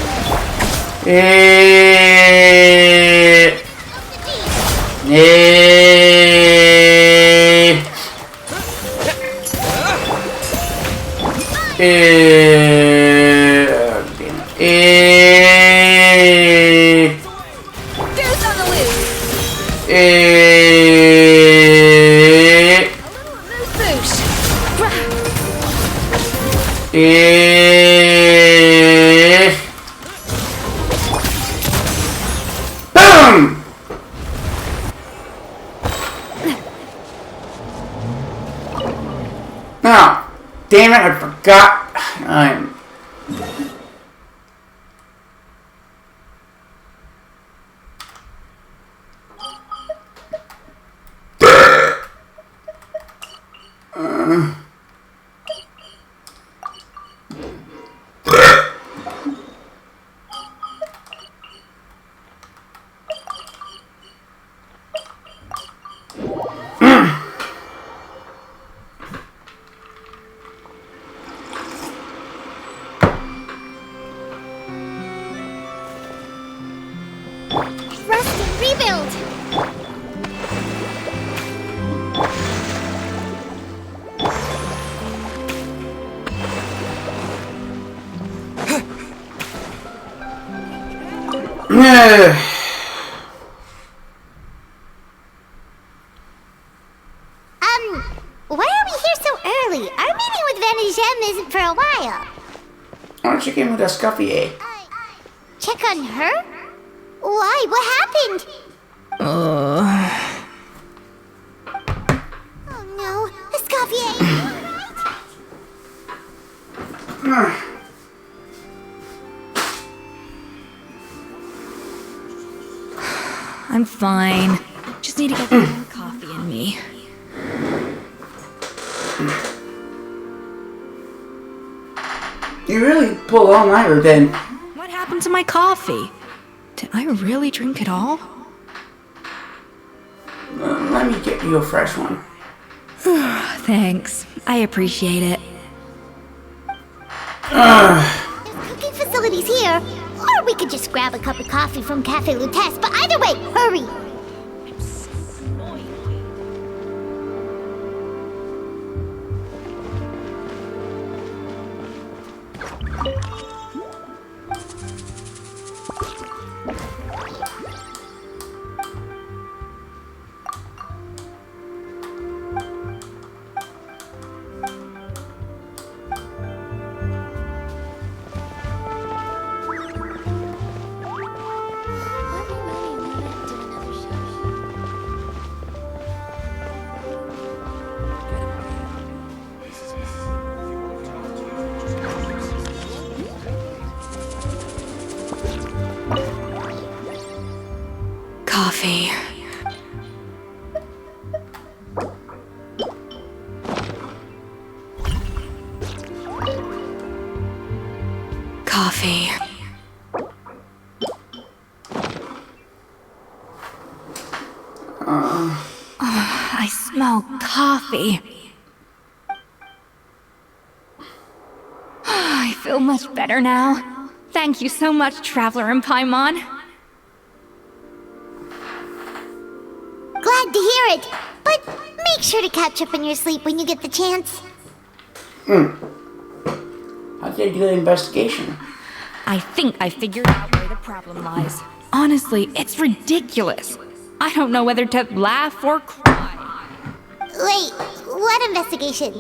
C: Goose on the loose. A little moose boosh.
A: Boom! Oh, damn it, I forgot. I'm...
C: Rest and rebuild. Why are we here so early? Our meeting with Vanigem isn't for a while.
A: Why don't you get with Escoffier?
C: Check on her? Why? What happened? Oh no, Escoffier!
D: I'm fine. Just need to get some more coffee in me.
A: You really pull all-nighter then.
D: What happened to my coffee? Did I really drink it all?
A: Let me get you a fresh one.
D: Thanks. I appreciate it.
C: There's cooking facilities here. Or we could just grab a cup of coffee from Cafe Lutece, but either way, hurry!
D: coffee. I smell coffee. I feel much better now. Thank you so much, Traveler and Paimon.
C: Glad to hear it, but make sure to catch up in your sleep when you get the chance.
A: How did you do the investigation?
D: I think I figured out where the problem lies. Honestly, it's ridiculous. I don't know whether to laugh or cry.
C: Wait, what investigation?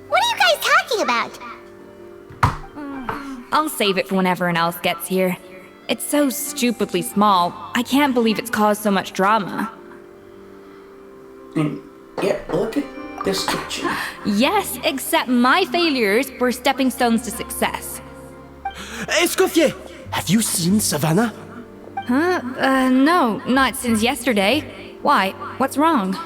C: What are you guys talking about?
D: I'll save it for when everyone else gets here. It's so stupidly small. I can't believe it's caused so much drama.
A: And yeah, look at this kitchen.
D: Yes, except my failures were stepping stones to success.
H: Escoffier! Have you seen Savannah?
D: Huh? No, not since yesterday. Why? What's wrong?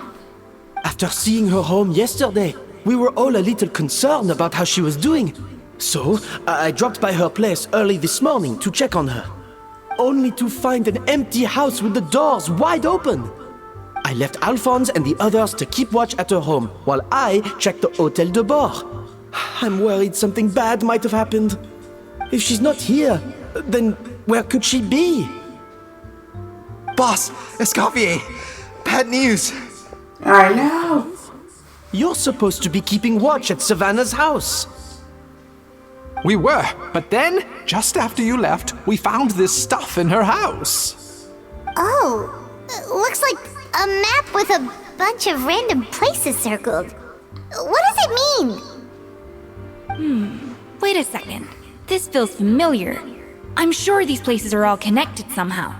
H: After seeing her home yesterday, we were all a little concerned about how she was doing. So, I dropped by her place early this morning to check on her. Only to find an empty house with the doors wide open. I left Alphonse and the others to keep watch at her home, while I checked the Hotel de Bord. I'm worried something bad might have happened. If she's not here, then where could she be?
M: Boss, Escoffier! Bad news!
A: I know!
H: You're supposed to be keeping watch at Savannah's house.
B: We were, but then, just after you left, we found this stuff in her house.
C: Oh, looks like a map with a bunch of random places circled. What does it mean?
D: Wait a second. This feels familiar. I'm sure these places are all connected somehow.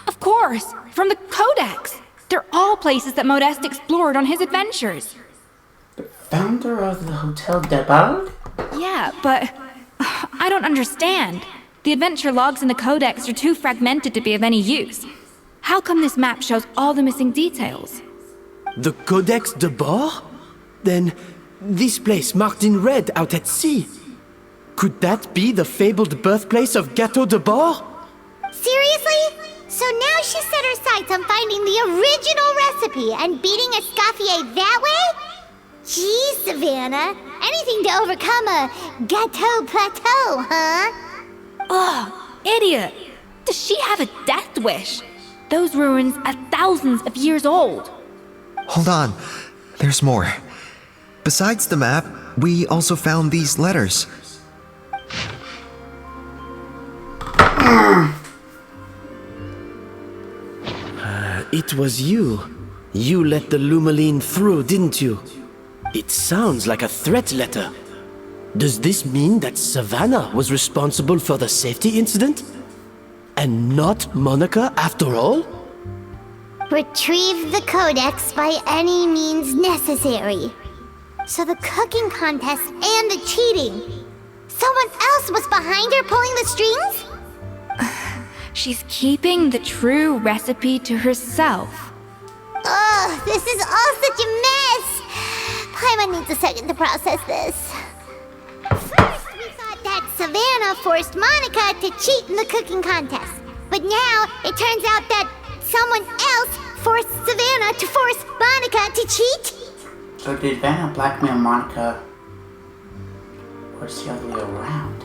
D: Of course, from the Codex. They're all places that Modeste explored on his adventures.
A: Founder of the Hotel de Bord?
D: Yeah, but I don't understand. The adventure logs in the Codex are too fragmented to be of any use. How come this map shows all the missing details?
H: The Codex de Bord? Then, this place marked in red out at sea. Could that be the fabled birthplace of Gâteau de Bord?
C: Seriously? So now she set her sights on finding the original recipe and beating Escoffier that way? Geez, Savannah. Anything to overcome a gâteau plateau, huh?
D: Ugh, idiot. Does she have a death wish? Those ruins are thousands of years old.
M: Hold on. There's more. Besides the map, we also found these letters.
H: It was you. You let the Lumaline through, didn't you? It sounds like a threat letter. Does this mean that Savannah was responsible for the safety incident? And not Monica after all?
C: Retrieve the Codex by any means necessary. So the cooking contest and the cheating. Someone else was behind her pulling the strings?
D: She's keeping the true recipe to herself.
C: Ugh, this is all such a mess. Paimon needs a second to process this. First, we thought that Savannah forced Monica to cheat in the cooking contest. But now, it turns out that someone else forced Savannah to force Monica to cheat?
A: So did Vanna blackmail Monica? Or is the other way around?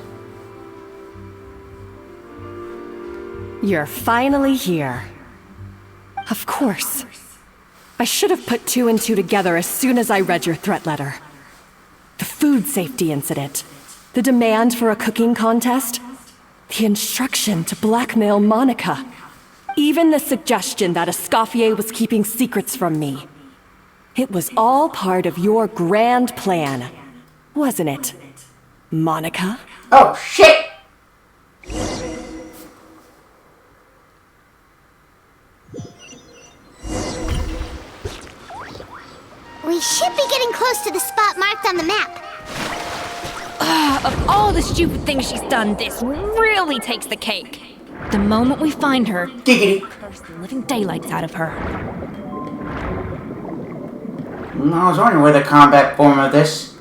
K: You're finally here. Of course. I should have put two and two together as soon as I read your threat letter. The food safety incident, the demand for a cooking contest, the instruction to blackmail Monica, even the suggestion that Escoffier was keeping secrets from me. It was all part of your grand plan, wasn't it, Monica?
A: Oh, shit!
C: We should be getting close to the spot marked on the map.
D: Of all the stupid things she's done, this really takes the cake. The moment we find her, curse the living daylights out of her.
A: I was wondering where the combat form of this.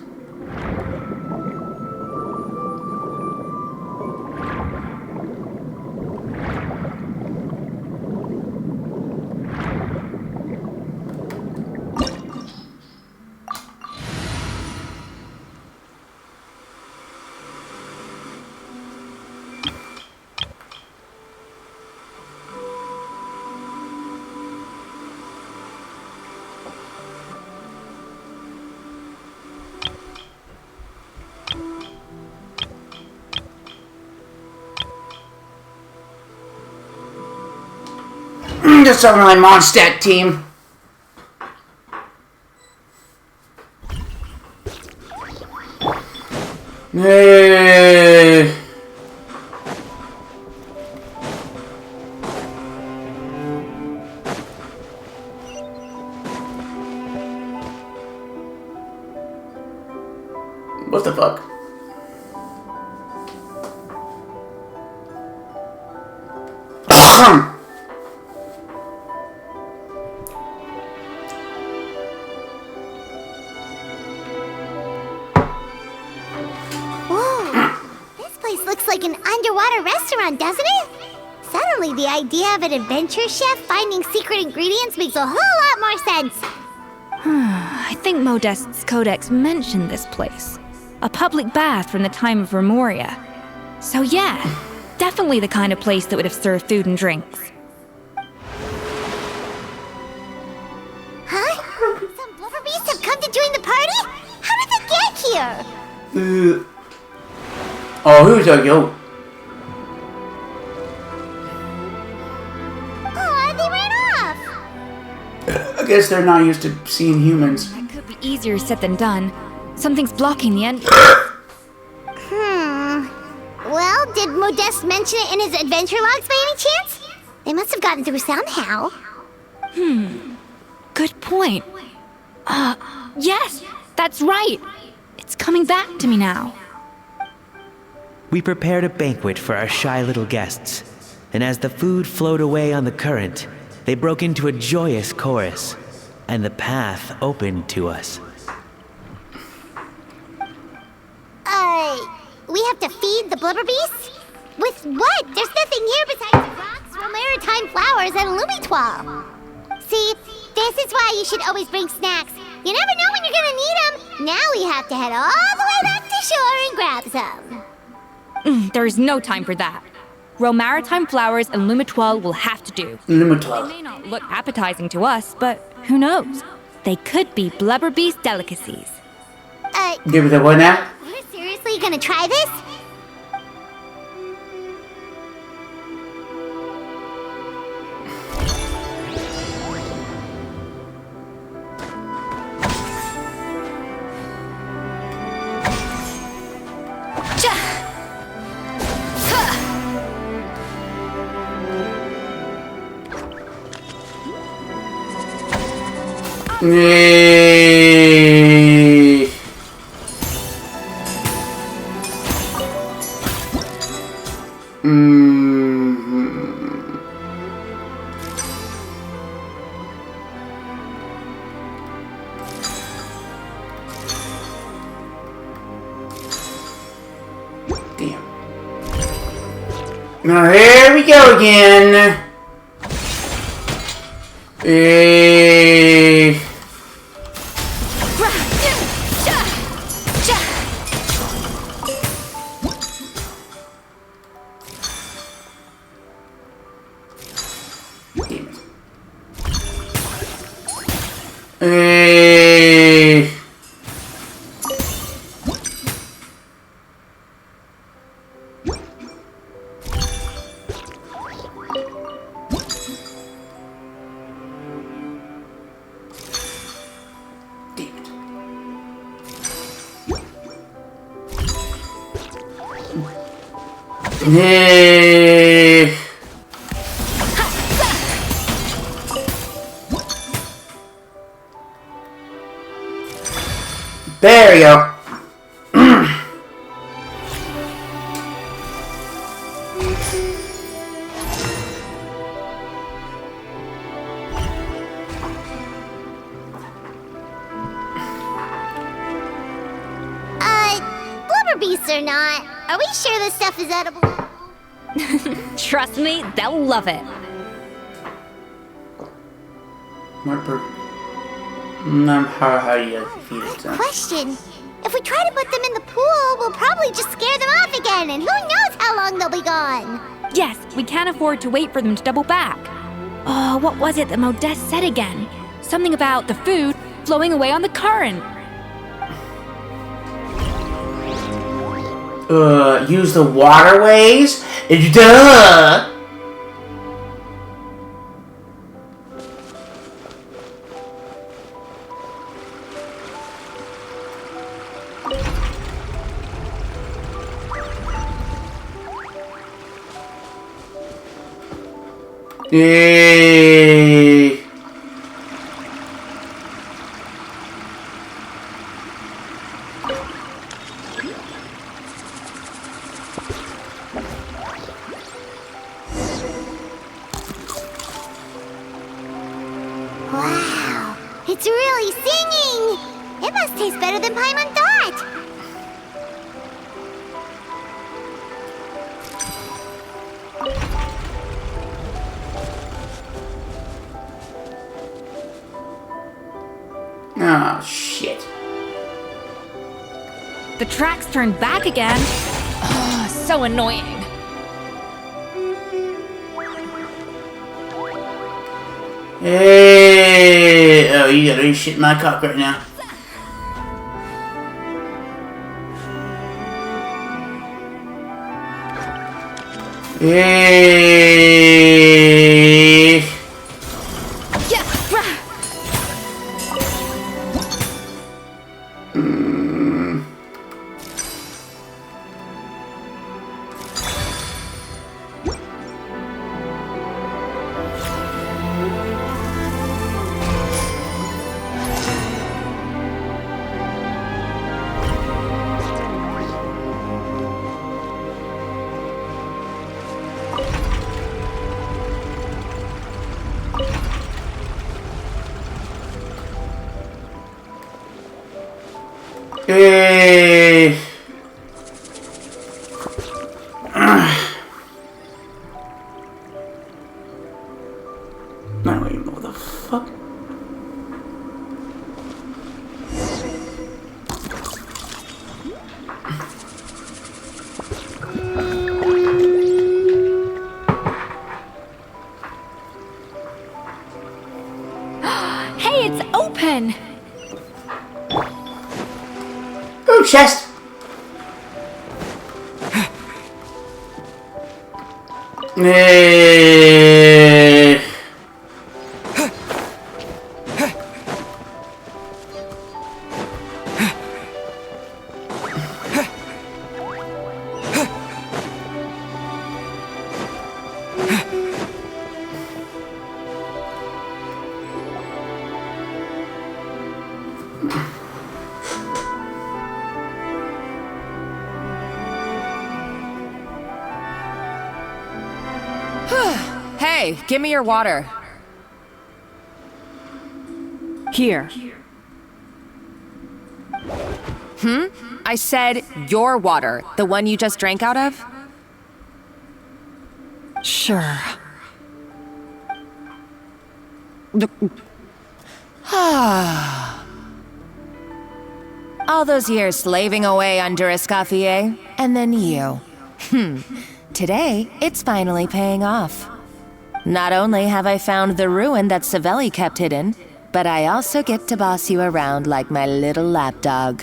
A: just on my Mondstadt team. Hey. What the fuck?
C: Like an underwater restaurant, doesn't it? Suddenly, the idea of an adventure chef finding secret ingredients makes a whole lot more sense.
D: I think Modest's codex mentioned this place. A public bath from the time of Remoria. So yeah, definitely the kind of place that would have served food and drinks.
C: Huh? Some blubber beasts have come to join the party? How did they get here?
A: Oh, who's that, yo?
C: Oh, they ran off.
A: I guess they're not used to seeing humans.
D: That could be easier said than done. Something's blocking the end.
C: Well, did Modeste mention it in his adventure logs by any chance? They must have gotten through somehow.
D: Good point. Yes, that's right. It's coming back to me now.
P: We prepared a banquet for our shy little guests, and as the food flowed away on the current, they broke into a joyous chorus, and the path opened to us.
C: We have to feed the blubber beasts? With what? There's nothing here besides rocks, maritime flowers, and lumitoile. See, this is why you should always bring snacks. You never know when you're gonna need them. Now we have to head all the way back to shore and grab some.
D: There is no time for that. Maritime flowers and lumitoile will have to do.
A: Lumitoile.
D: They may not look appetizing to us, but who knows? They could be blubber beast delicacies.
A: Give it a what now?
C: We're seriously gonna try this?
A: Yay. Damn. Now here we go again. Hey. There we go.
C: Blubber beasts or not, are we sure this stuff is edible?
D: Trust me, they'll love it.
A: How do you feed it?
C: Question. If we try to put them in the pool, we'll probably just scare them off again, and who knows how long they'll be gone.
D: Yes, we can't afford to wait for them to double back. Oh, what was it that Modeste said again? Something about the food flowing away on the current.
A: Use the waterways? Duh! Yay!
C: Wow, it's really singing! It must taste better than Paimon thought!
A: Oh, shit.
D: The tracks turned back again. Oh, so annoying.
A: Hey! Oh, you gotta eat shit in my cock right now. Hey! Hey! I don't even know what the fuck.
D: Hey, it's open!
A: Ooh, chest! Hey!
N: Hey, give me your water.
K: Here.
N: I said your water, the one you just drank out of?
K: Sure.
N: All those years slaving away under Escoffier, and then you. Today, it's finally paying off. Not only have I found the ruin that Savelli kept hidden, but I also get to boss you around like my little lapdog.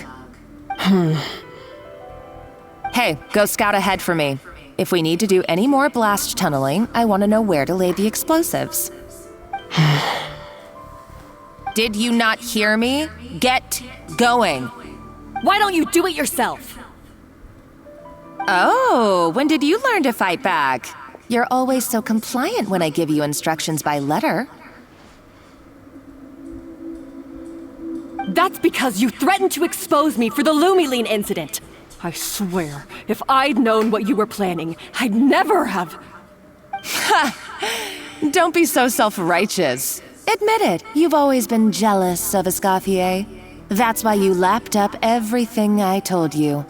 N: Hey, go scout ahead for me. If we need to do any more blast tunneling, I want to know where to lay the explosives. Did you not hear me? Get going.
K: Why don't you do it yourself?
N: Oh, when did you learn to fight back? You're always so compliant when I give you instructions by letter.
K: That's because you threatened to expose me for the Lumiline incident. I swear, if I'd known what you were planning, I'd never have...
N: Don't be so self-righteous. Admit it, you've always been jealous of Escoffier. That's why you lapped up everything I told you.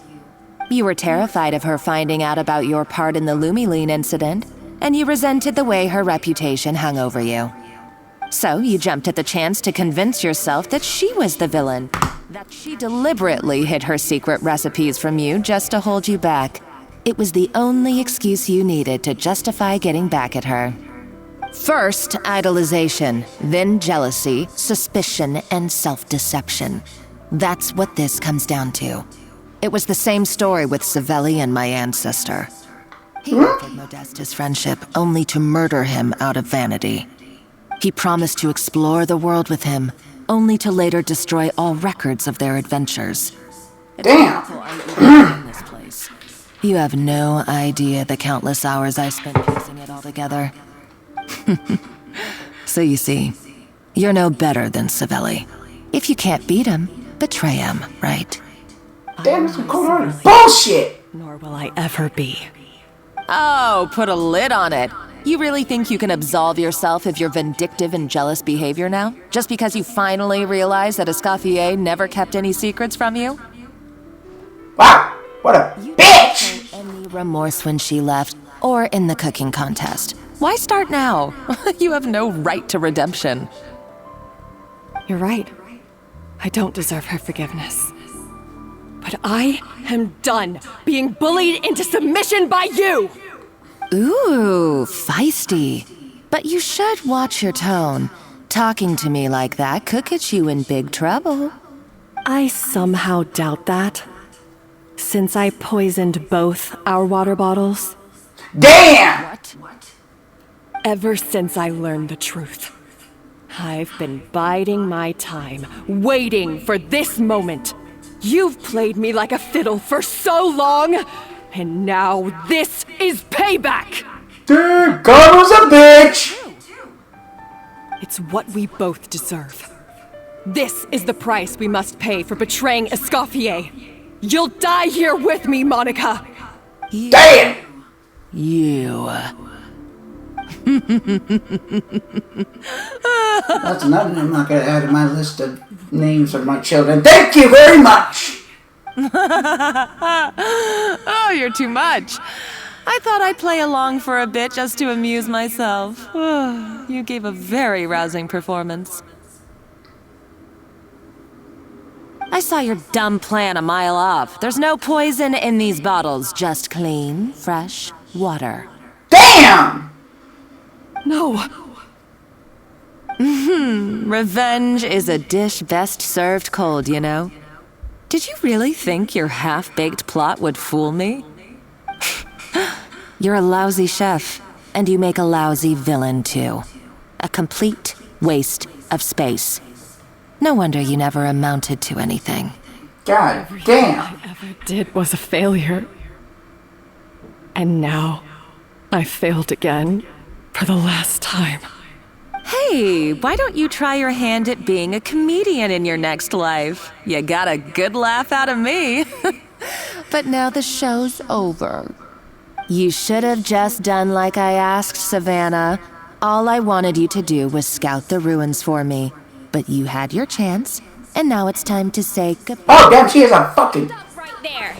N: You were terrified of her finding out about your part in the Lumiline incident, and you resented the way her reputation hung over you. So you jumped at the chance to convince yourself that she was the villain, that she deliberately hid her secret recipes from you just to hold you back. It was the only excuse you needed to justify getting back at her. First, idolization, then jealousy, suspicion, and self-deception. That's what this comes down to. It was the same story with Savelli and my ancestor. He offered Modestus friendship only to murder him out of vanity. He promised to explore the world with him, only to later destroy all records of their adventures.
A: Damn!
N: This place. You have no idea the countless hours I spent piecing it all together.
Q: So you see, you're no better than Savelli. If you can't beat him, betray him, right?
A: Damn, some cold bullshit!
K: Nor will I ever be.
Q: Oh, put a lid on it. You really think you can absolve yourself of your vindictive and jealous behavior now? Just because you finally realized that Escoffier never kept any secrets from you?
A: Wow, what a bitch!
Q: Any remorse when she left, or in the cooking contest. Why start now? You have no right to redemption.
K: You're right. I don't deserve her forgiveness. But I am done being bullied into submission by you!
Q: Ooh, feisty. But you should watch your tone. Talking to me like that could get you in big trouble.
K: I somehow doubt that. Since I poisoned both our water bottles.
A: Damn!
Q: What?
K: Ever since I learned the truth, I've been biding my time, waiting for this moment. You've played me like a fiddle for so long, and now this is payback!
A: Dude, God was a bitch!
K: It's what we both deserve. This is the price we must pay for betraying Escoffier. You'll die here with me, Monica!
A: Damn!
Q: You.
A: That's another name I'm not going to add to my list of names of my children. Thank you very much!
Q: Oh, you're too much. I thought I'd play along for a bit just to amuse myself. You gave a very rousing performance. I saw your dumb plan a mile off. There's no poison in these bottles, just clean, fresh water.
A: Damn!
K: No.
Q: Revenge is a dish best served cold, you know. Did you really think your half-baked plot would fool me? You're a lousy chef, and you make a lousy villain, too. A complete waste of space. No wonder you never amounted to anything.
A: God damn!
K: Everything I ever did was a failure. And now, I failed again, for the last time.
Q: Hey, why don't you try your hand at being a comedian in your next life? You got a good laugh out of me. But now the show's over. You should have just done like I asked, Savannah. All I wanted you to do was scout the ruins for me. But you had your chance, and now it's time to say goodbye.
A: Oh, damn, she is a fucking...
D: Stop right there.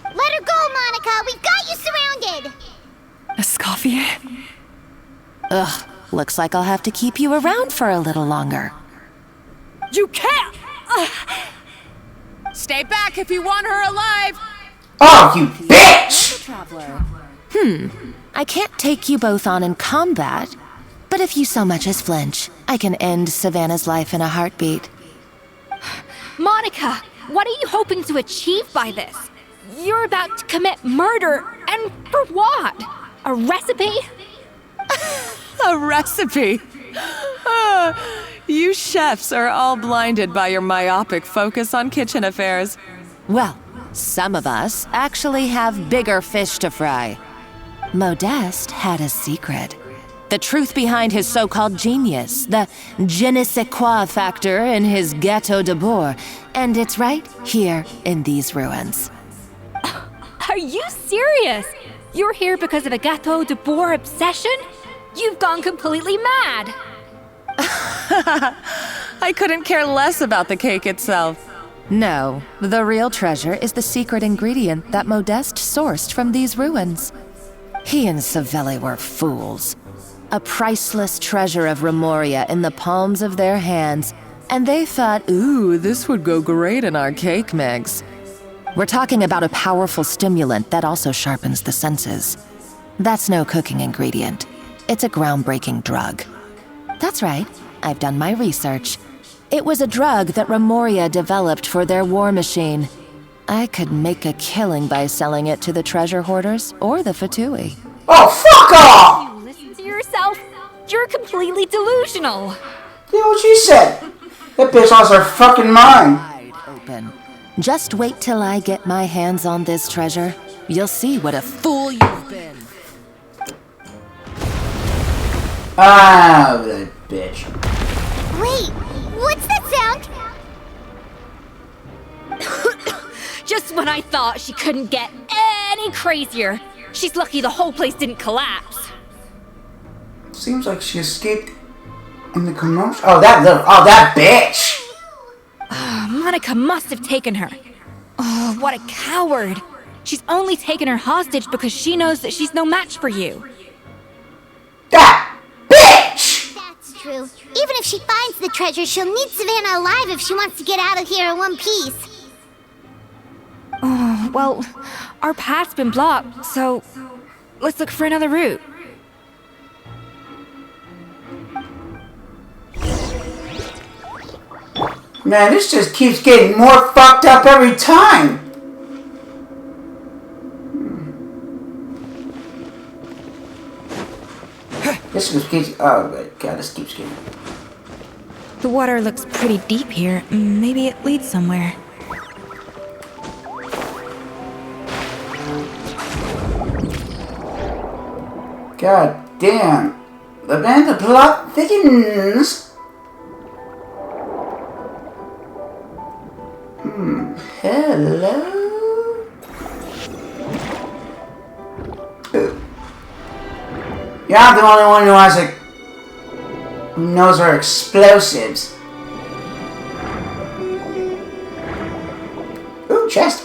C: Let her go, Monica! We've got you surrounded!
K: Escoffier?
Q: Ugh, looks like I'll have to keep you around for a little longer.
K: You can't!
Q: Stay back if you want her alive!
A: Oh, you bitch!
Q: I can't take you both on in combat, but if you so much as flinch, I can end Savannah's life in a heartbeat.
D: Monica, what are you hoping to achieve by this? You're about to commit murder, and for what? A recipe?
Q: A recipe? You chefs are all blinded by your myopic focus on kitchen affairs. Well, some of us actually have bigger fish to fry. Modeste had a secret. The truth behind his so-called genius, the je ne sais quoi factor in his Gâteau de Bourg, and it's right here in these ruins.
D: Are you serious? You're here because of a Gâteau de Bourg obsession? You've gone completely mad.
Q: I couldn't care less about the cake itself. No, the real treasure is the secret ingredient that Modeste sourced from these ruins. He and Savelli were fools. A priceless treasure of Remoria in the palms of their hands, and they thought, ooh, this would go great in our cake mix. We're talking about a powerful stimulant that also sharpens the senses. That's no cooking ingredient. It's a groundbreaking drug. That's right, I've done my research. It was a drug that Remoria developed for their war machine. I could make a killing by selling it to the treasure hoarders or the Fatui.
A: Oh, fuck off!
D: You listen to yourself? You're completely delusional.
A: You know what she said? That bitch lost her fucking mind.
Q: Wide open. Just wait till I get my hands on this treasure. You'll see what a fool you've been.
A: Ah, that bitch.
C: Wait, what's that sound?
D: Just when I thought she couldn't get any crazier. She's lucky the whole place didn't collapse.
A: Seems like she escaped in the commotion. Oh, that bitch!
D: Monica must have taken her. Oh, what a coward. She's only taken her hostage because she knows that she's no match for you.
A: That bitch!
C: That's true. Even if she finds the treasure, she'll need Savannah alive if she wants to get out of here in one piece.
D: Oh, well, our path's been blocked, so let's look for another route.
A: Man, this just keeps getting more fucked up every time. This just keeps... Oh, God, this keeps getting...
D: The water looks pretty deep here. Maybe it leads somewhere.
A: God damn. The plot thickens. Hello? Yeah, I'm the only one who has who knows our explosives. Ooh, chest.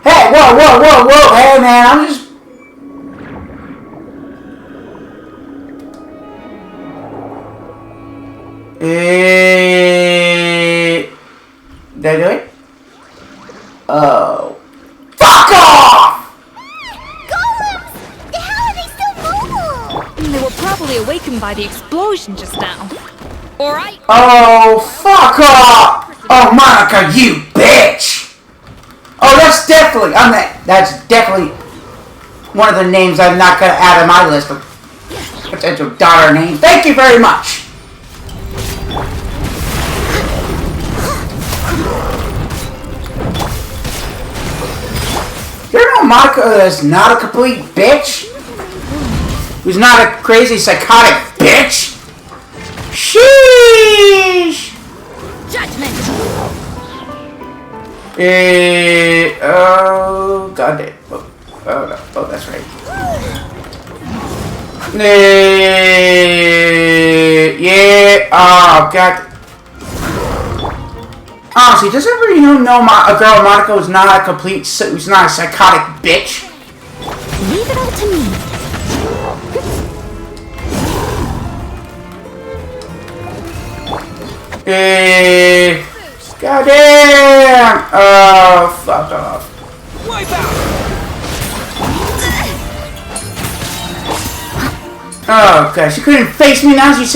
A: Hey, whoa, hey man, I'm just... Did I do it? Oh. Fuck off!
C: Golems! How are they still mobile?
D: They were probably awakened by the explosion just now. Alright.
A: Oh, fuck off! Oh, Monica, you bitch! Oh, that's definitely... That's definitely one of the names I'm not gonna add on my list of potential daughter names. Thank you very much! You know Monica is not a complete bitch? Who's not a crazy psychotic bitch? Sheesh!
D: Judgment!
A: Oh, god damn. Oh, no. Oh, that's right. Yeah, oh, god. Honestly, does everybody know a girl Monica who's not a who's not a psychotic bitch?
C: Leave it all to me.
A: Goddamn! Oh, fuck off.
O: Wipe out!
A: Oh, god, she couldn't face me now. She's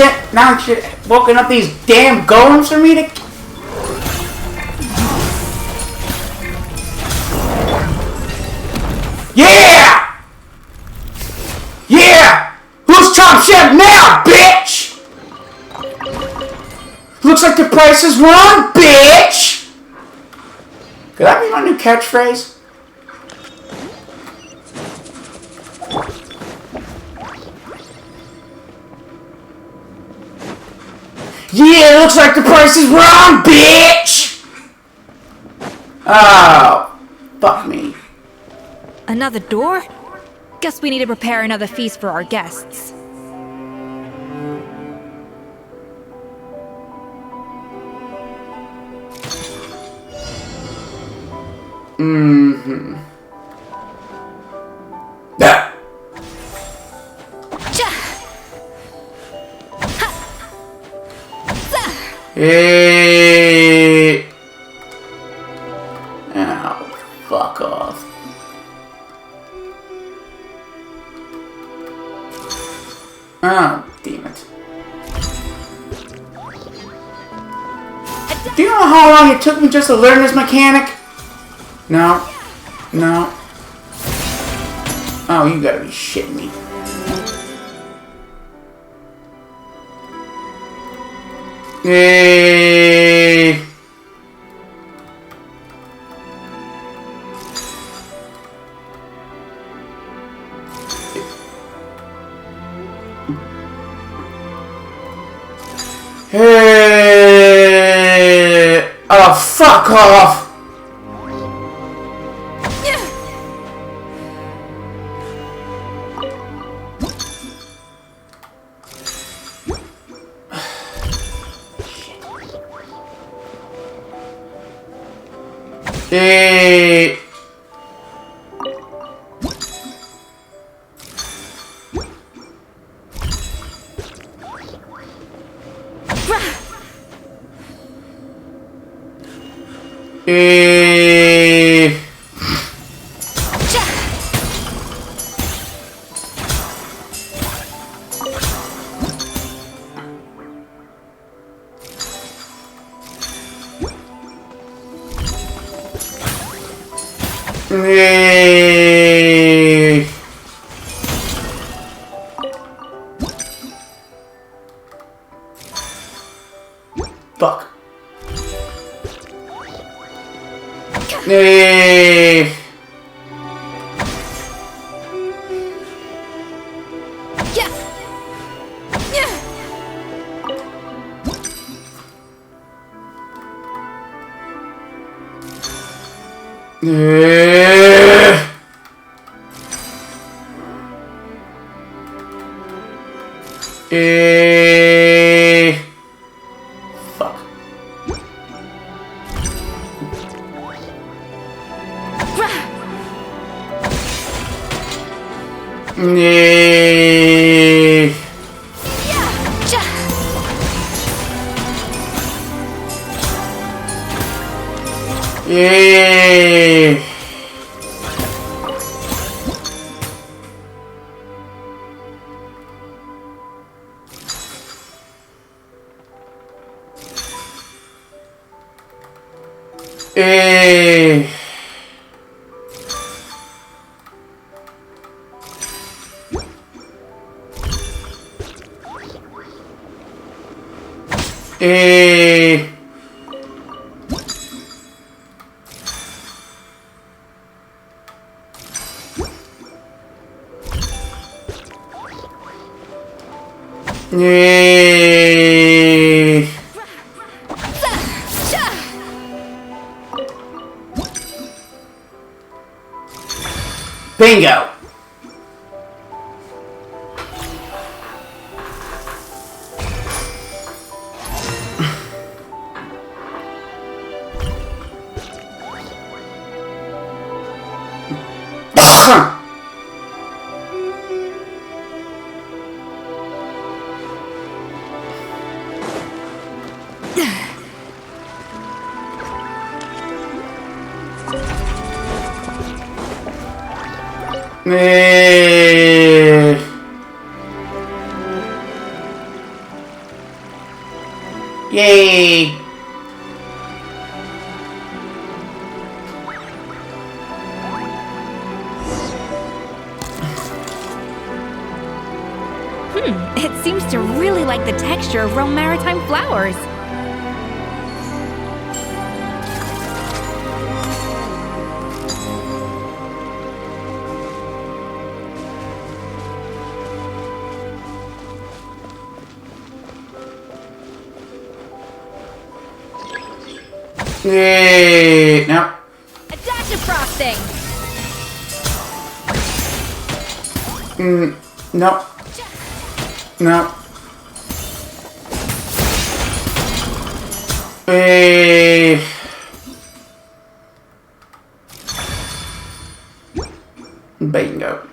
A: woken up these damn golems for me to... Yeah! Yeah! Who's top chef now, bitch? Looks like the price is wrong, bitch! Could that be my new catchphrase? Yeah, looks like the price is wrong, bitch! Oh, fuck me.
D: Another door? Guess we need to prepare another feast for our guests.
A: Mm-hmm. Yeah. Hey. Oh, fuck off. Oh, damn it. Do you know how long it took me just to learn this mechanic? No. No. Oh, you gotta be shitting me. Oh, fuck off! Fuck. Fuck. Bingo! Yay!
D: It seems to really like the texture of Rome Maritime flowers.
A: No.
D: A dash of frosting.
A: No. No. Bingo.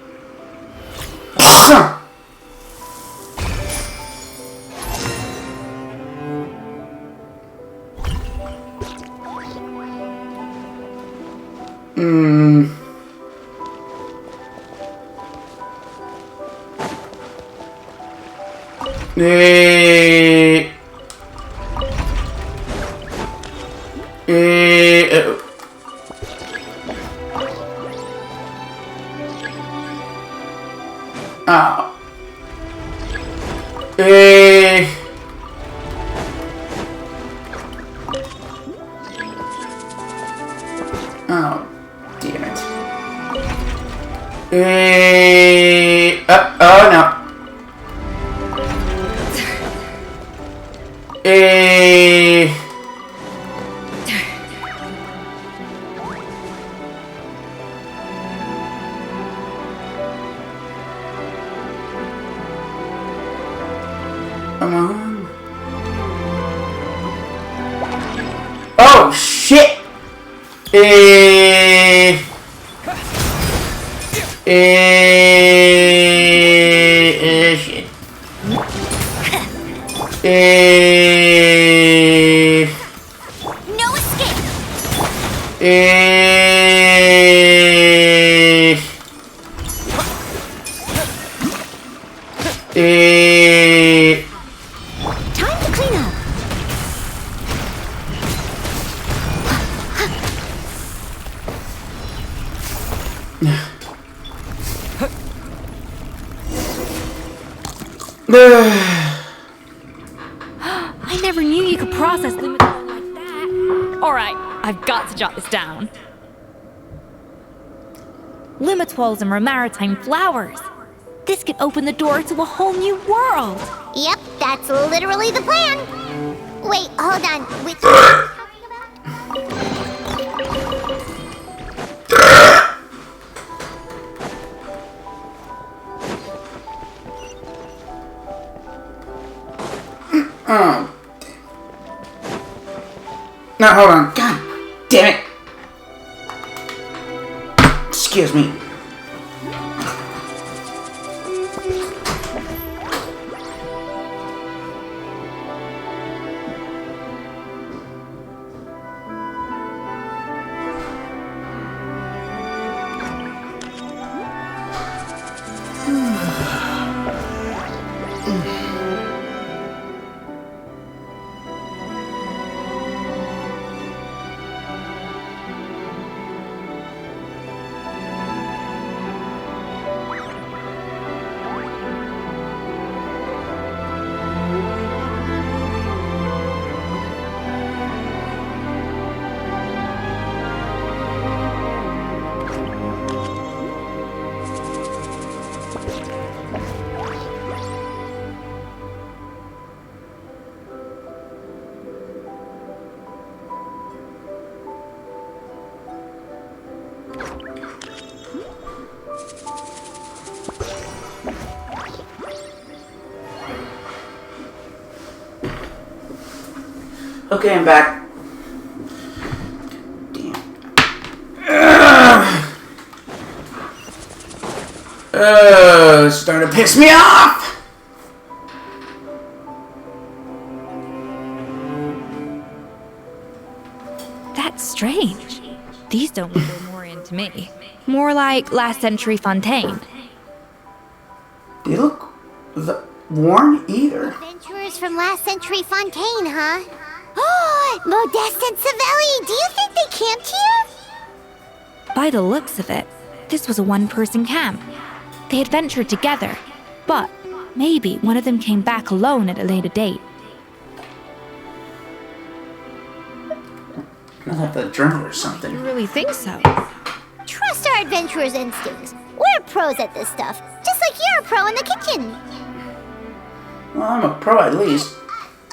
A: Oh, damn it. Oh no. Come on. Oh shit! Shit.
C: No escape. Time to clean up.
D: I never knew you could process Lumitol like that. Alright, I've got to jot this down. Limitols and maritime flowers. This could open the door to a whole new world.
C: Yep, that's literally the plan. Wait, hold on. Which
A: Oh. No, hold on. God damn it. Excuse me. Okay, I'm back. Damn. It's starting to piss me off!
D: That's strange. These don't look more into me. More like last century Fontaine.
A: They look worn either.
C: adventurers from last century Fontaine, huh? Oh, Modeste and Savelli, do you think they camped here?
D: By the looks of it, this was a one-person camp. They adventured together, but maybe one of them came back alone at a later date.
A: I'll have the journal or something.
D: You really think so?
C: Trust our adventurers' instincts. We're pros at this stuff, just like you're a pro in the kitchen.
A: Well, I'm a pro at least.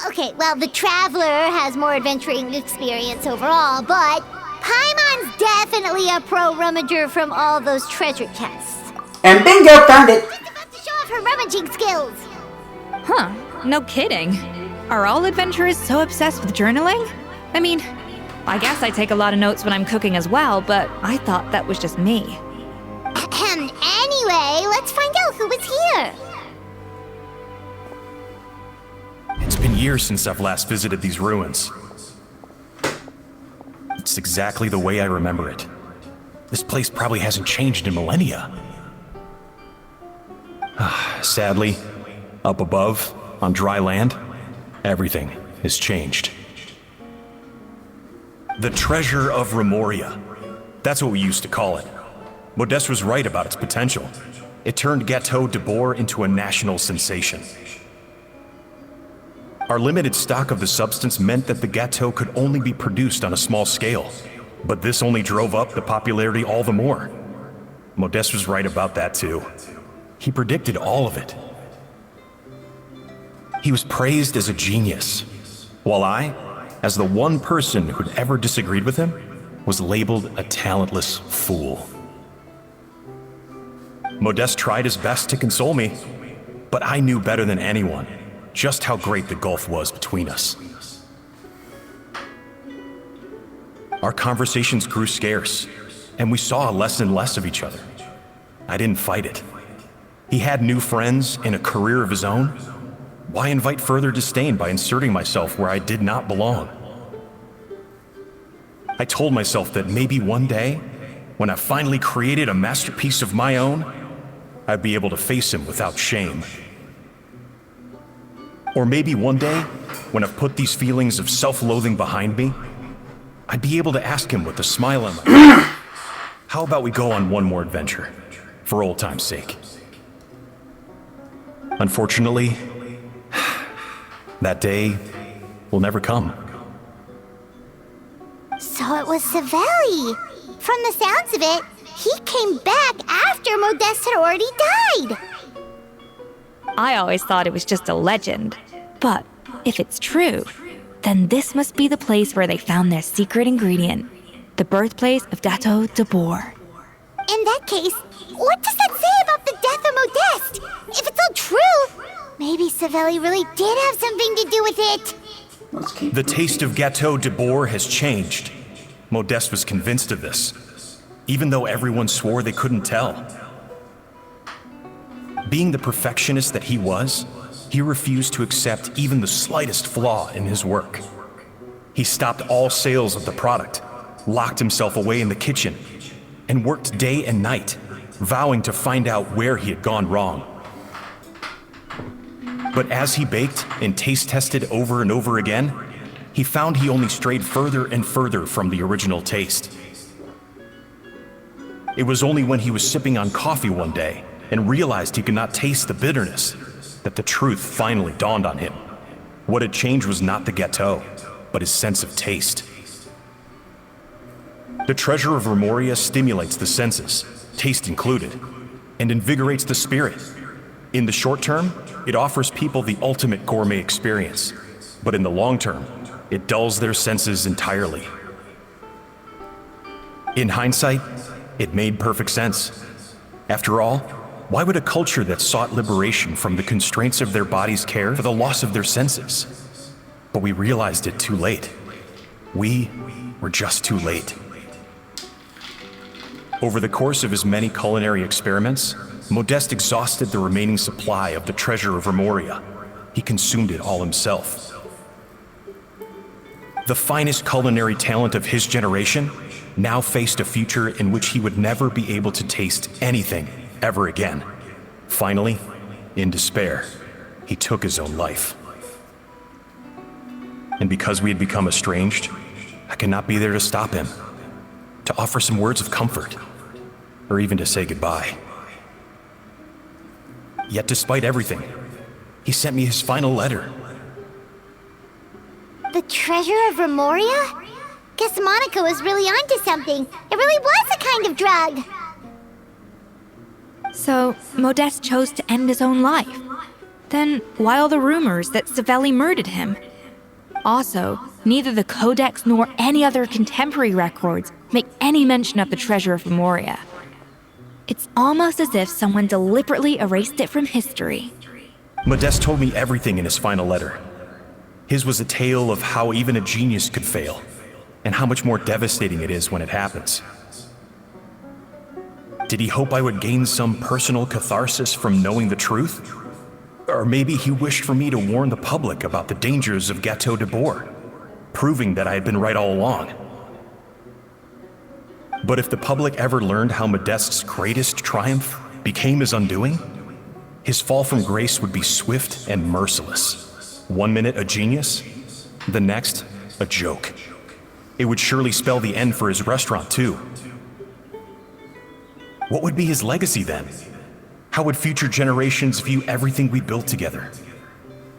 C: Okay, well, the Traveler has more adventuring experience overall, but Paimon's definitely a pro rummager from all those treasure chests.
A: And bingo, found it!
C: Just about to show off her rummaging skills.
D: Huh, no kidding. Are all adventurers so obsessed with journaling? I mean, I guess I take a lot of notes when I'm cooking as well, but I thought that was just me.
C: Anyway, let's find out who was here.
R: It's been years since I've last visited these ruins. It's exactly the way I remember it. This place probably hasn't changed in millennia. Sadly, up above, on dry land, everything has changed. The treasure of Remoria. That's what we used to call it. Modeste was right about its potential. It turned Gâteau de Bourg into a national sensation. Our limited stock of the substance meant that the gâteau could only be produced on a small scale. But this only drove up the popularity all the more. Modeste was right about that too. He predicted all of it. He was praised as a genius, while I, as the one person who'd ever disagreed with him, was labeled a talentless fool. Modeste tried his best to console me, but I knew better than anyone just how great the gulf was between us. Our conversations grew scarce, and we saw less and less of each other. I didn't fight it. He had new friends and a career of his own. Why invite further disdain by inserting myself where I did not belong? I told myself that maybe one day, when I finally created a masterpiece of my own, I'd be able to face him without shame. Or maybe one day, when I've put these feelings of self-loathing behind me, I'd be able to ask him with a smile on my face, how about we go on one more adventure, for old time's sake? Unfortunately, that day will never come.
C: So it was Savelli. From the sounds of it, he came back after Modeste had already died.
D: I always thought it was just a legend. But if it's true, then this must be the place where they found their secret ingredient, the birthplace of Gateau de Boer.
C: In that case, what does that say about the death of Modeste? If it's all true, maybe Savelli really did have something to do with it.
R: The taste of Gateau de Boer has changed. Modeste was convinced of this, even though everyone swore they couldn't tell. Being the perfectionist that he was, he refused to accept even the slightest flaw in his work. He stopped all sales of the product, locked himself away in the kitchen, and worked day and night, vowing to find out where he had gone wrong. But as he baked and taste tested over and over again, he found he only strayed further and further from the original taste. It was only when he was sipping on coffee one day and realized he could not taste the bitterness that the truth finally dawned on him. What had changed was not the Gateau, but his sense of taste. The treasure of Remoria stimulates the senses, taste included, and invigorates the spirit. In the short term, it offers people the ultimate gourmet experience, but in the long term, it dulls their senses entirely. In hindsight, it made perfect sense. After all, why would a culture that sought liberation from the constraints of their bodies care for the loss of their senses? But we realized it too late. We were just too late. Over the course of his many culinary experiments, Modeste exhausted the remaining supply of the treasure of Remoria. He consumed it all himself. The finest culinary talent of his generation now faced a future in which he would never be able to taste anything ever again. Finally, in despair, he took his own life. And because we had become estranged, I could not be there to stop him, to offer some words of comfort, or even to say goodbye. Yet despite everything, he sent me his final letter.
C: The treasure of Remoria? Guess Monica was really onto something. It really was a kind of drug.
D: So, Modeste chose to end his own life. Then, why all the rumors that Savelli murdered him? Also, neither the Codex nor any other contemporary records make any mention of the treasure of Remoria. It's almost as if someone deliberately erased it from history.
R: Modeste told me everything in his final letter. His was a tale of how even a genius could fail, and how much more devastating it is when it happens. Did he hope I would gain some personal catharsis from knowing the truth? Or maybe he wished for me to warn the public about the dangers of Gateau de Boer, proving that I had been right all along. But if the public ever learned how Modeste's greatest triumph became his undoing, his fall from grace would be swift and merciless. 1 minute a genius, the next a joke. It would surely spell the end for his restaurant too. What would be his legacy then? How would future generations view everything we built together?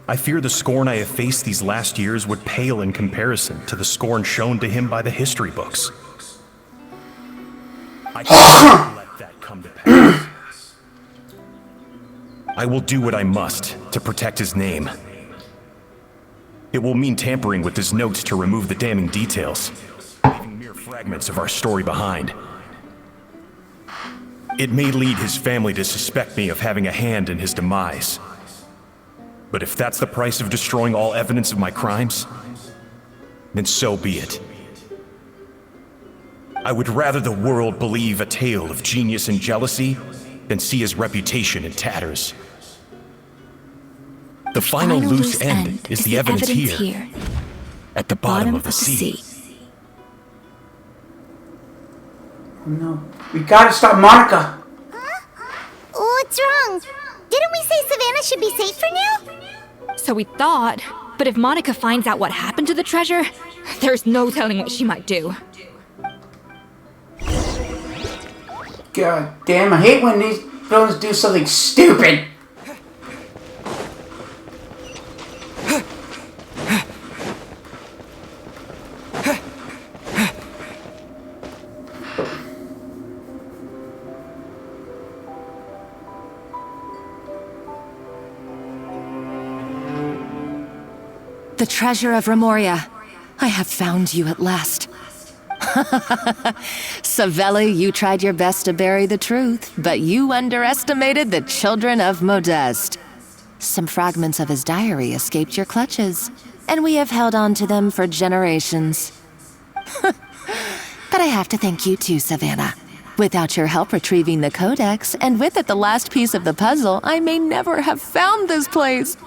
R: I fear the scorn I have faced these last years would pale in comparison to the scorn shown to him by the history books. I can't let that come to pass. I will do what I must to protect his name. It will mean tampering with his notes to remove the damning details, leaving mere fragments of our story behind. It may lead his family to suspect me of having a hand in his demise. But if that's the price of destroying all evidence of my crimes, then so be it. I would rather the world believe a tale of genius and jealousy than see his reputation in tatters. The final loose end is the evidence here, at the bottom of the sea.
A: No, we gotta stop Monica.
C: What's wrong? Didn't we say Savannah should be safe for now?
D: So we thought, but if Monica finds out what happened to the treasure, there's no telling what she might do.
A: God damn, I hate when these villains do something stupid.
Q: The treasure of Remoria. I have found you at last. Savelli, you tried your best to bury the truth, but you underestimated the children of Modeste. Some fragments of his diary escaped your clutches, and we have held on to them for generations. But I have to thank you too, Savannah. Without your help retrieving the codex, and with it the last piece of the puzzle, I may never have found this place.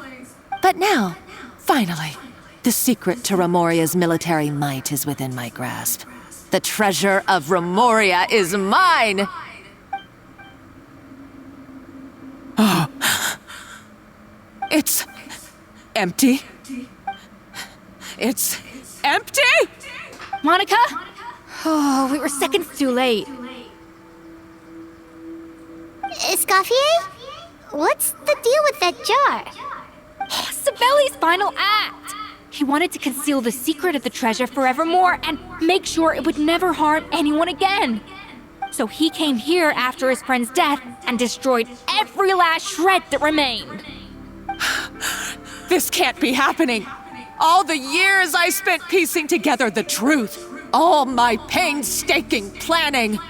Q: But now, finally, the secret to Remoria's military might is within my grasp. The treasure of Remoria is mine! Oh. It's empty. It's empty?
D: Monica? Oh, we were seconds too late.
C: Escoffier? What's the deal with that jar?
D: Savelli's final act! He wanted to conceal the secret of the treasure forevermore and make sure it would never harm anyone again. So he came here after his friend's death and destroyed every last shred that remained.
Q: This can't be happening. All the years I spent piecing together the truth. All my painstaking planning.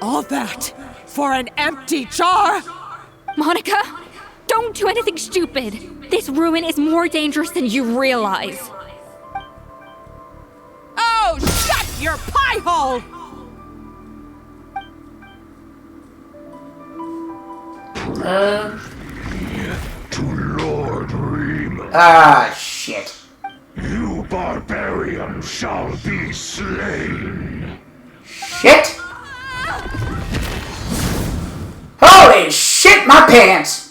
Q: All that for an empty jar.
D: Monica, don't do anything stupid. This ruin is more dangerous than you realize.
Q: Oh, shut your pie hole!
S: To Lord Reem.
A: Ah, shit.
S: You barbarian shall be slain.
A: Shit! Holy shit, my pants!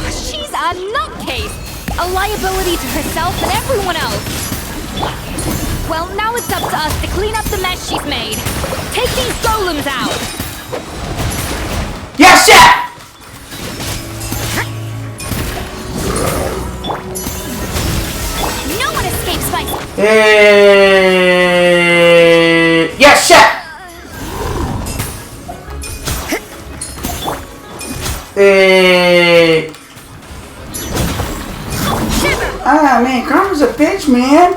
D: She's a nutcase! A liability to herself and everyone else! Well, now it's up to us to clean up the mess she's made. Take these golems out!
A: Yes, chef!
C: No one escapes my...
A: Yes, chef! Ah, man, Karma's a bitch, man.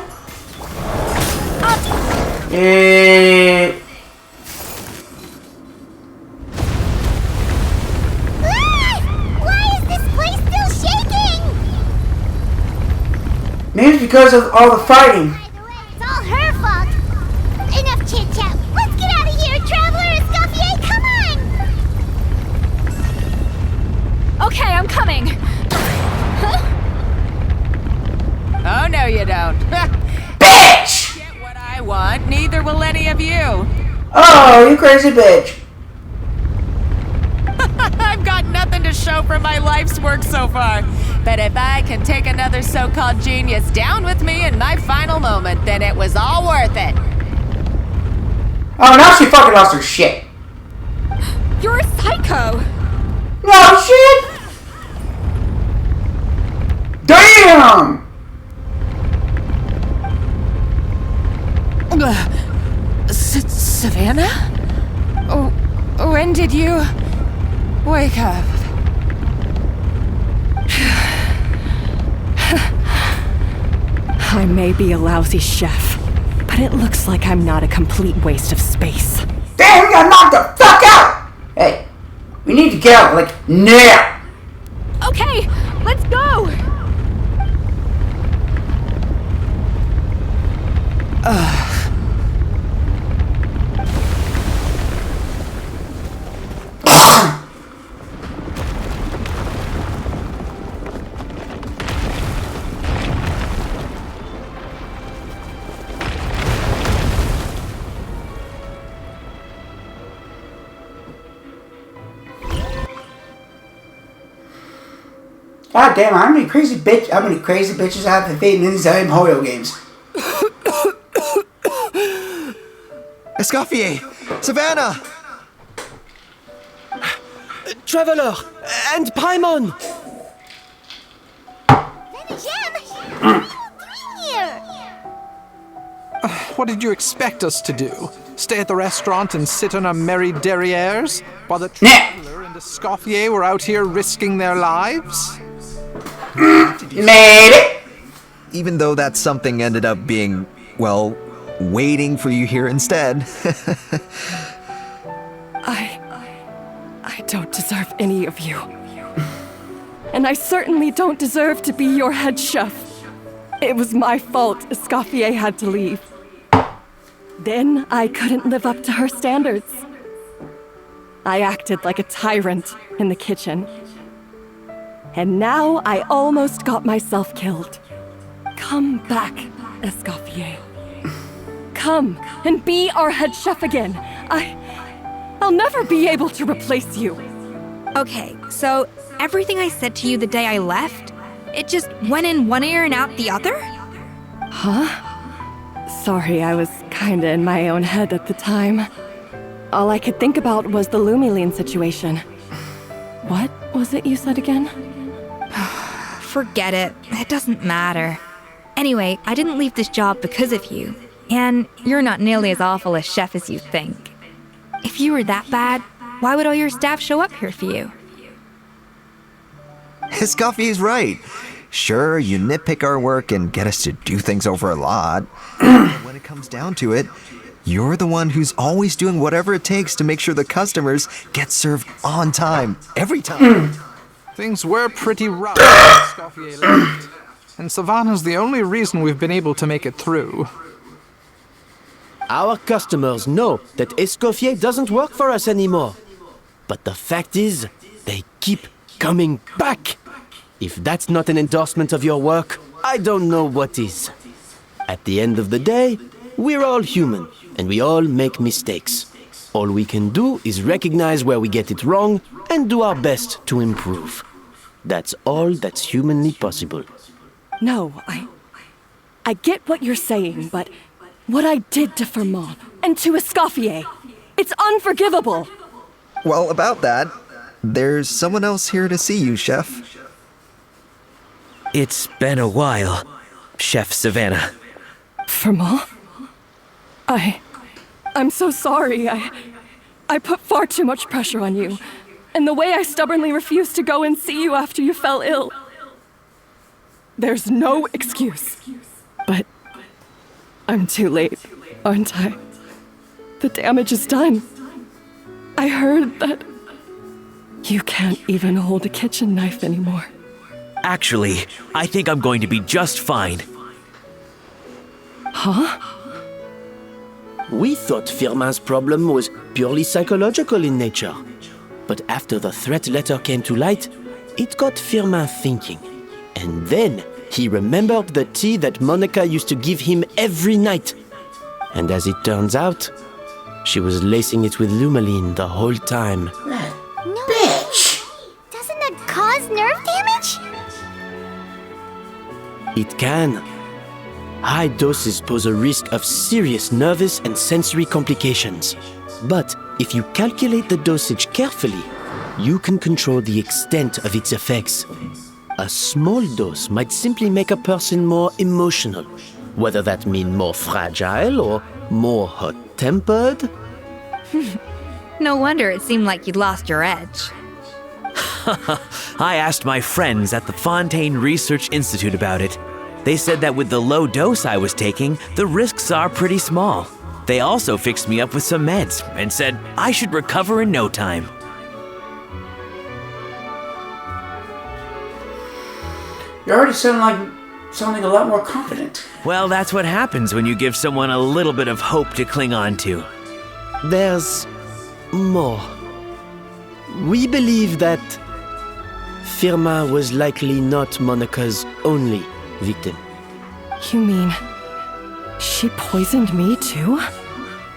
C: Why is this place still shaking?
A: Maybe it's because of all the fighting.
C: It's all her fault. Enough chit-chat. Let's get out of here, Traveler Escoffier, come on!
D: Okay, I'm coming.
Q: Oh, no you don't.
A: Bitch!
Q: Get what I want, neither will any of you.
A: Oh, you crazy bitch.
Q: I've got nothing to show for my life's work so far. But if I can take another so-called genius down with me in my final moment, then it was all worth it.
A: Oh, now she fucking lost her shit.
D: You're a psycho.
A: No shit! Damn!
Q: Savannah? Oh, when did you wake up?
K: I may be a lousy chef, but it looks like I'm not a complete waste of space.
A: Damn, we got knocked the fuck out! Hey, we need to get out, like, now!
N: Okay, let's go!
A: God damn, how many crazy bitches I have to date in these horror games?
M: Escoffier! Savannah!
H: Traveler! And Paimon!
B: What did you expect us to do? Stay at the restaurant and sit on our merry derrieres while the Traveler and Escoffier were out here risking their lives?
A: Maybe.
M: Even though that something ended up being, well, waiting for you here instead.
K: I don't deserve any of you. And I certainly don't deserve to be your head chef. It was my fault Escoffier had to leave. Then I couldn't live up to her standards. I acted like a tyrant in the kitchen. And now I almost got myself killed. Come back, Escoffier. Come and be our head chef again. I'll never be able to replace you.
D: Okay, so everything I said to you the day I left, it just went in one ear and out the other?
K: Huh? Sorry, I was kinda in my own head at the time. All I could think about was the Lumiline situation. What was it you said again?
D: Forget it. It doesn't matter. Anyway, I didn't leave this job because of you. And you're not nearly as awful a chef as you think. If you were that bad, why would all your staff show up here for you?
M: Escoffier's right. Sure, you nitpick our work and get us to do things over a lot. But when it comes down to it, you're the one who's always doing whatever it takes to make sure the customers get served on time, every time.
B: Things were pretty rough when Escoffier left. And Savannah's the only reason we've been able to make it through.
H: Our customers know that Escoffier doesn't work for us anymore. But the fact is, they keep coming back. If that's not an endorsement of your work, I don't know what is. At the end of the day, we're all human, and we all make mistakes. All we can do is recognize where we get it wrong and do our best to improve. That's all that's humanly possible.
K: No, I get what you're saying, but what I did to Fermont and to Escoffier, it's unforgivable.
M: Well, about that, there's someone else here to see you, Chef.
P: It's been a while, Chef Savannah.
K: Fermont? I'm so sorry. I put far too much pressure on you. And the way I stubbornly refused to go and see you after you fell ill. There's no excuse. But I'm too late, aren't I? The damage is done. I heard that you can't even hold a kitchen knife anymore.
P: Actually, I think I'm going to be just fine.
K: Huh?
H: We thought Firmin's problem was purely psychological in nature. But after the threat letter came to light, it got Firmin thinking. And then he remembered the tea that Monica used to give him every night. And as it turns out, she was lacing it with Lumiline the whole time.
C: No, bitch! Doesn't that cause nerve damage?
H: It can. High doses pose a risk of serious nervous and sensory complications. But if you calculate the dosage carefully, you can control the extent of its effects. A small dose might simply make a person more emotional, whether that means more fragile or more hot-tempered.
D: No wonder it seemed like you'd lost your edge.
P: I asked my friends at the Fontaine Research Institute about it. They said that with the low dose I was taking, the risks are pretty small. They also fixed me up with some meds and said I should recover in no time.
A: You're already sounding a lot more confident.
P: Well, that's what happens when you give someone a little bit of hope to cling on to.
H: There's more. We believe that Firma was likely not Monica's only victim.
K: You mean she poisoned me too?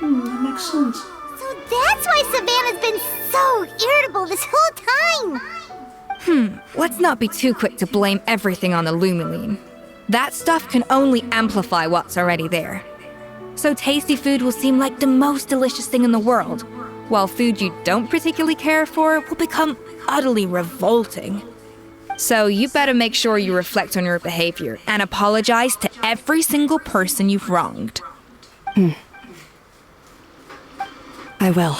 A: That makes sense.
C: So that's why Savannah's been so irritable this whole time!
D: Let's not be too quick to blame everything on the Lumiline. That stuff can only amplify what's already there. So tasty food will seem like the most delicious thing in the world, while food you don't particularly care for will become utterly revolting. So you better make sure you reflect on your behavior and apologize to every single person you've wronged.
K: I will.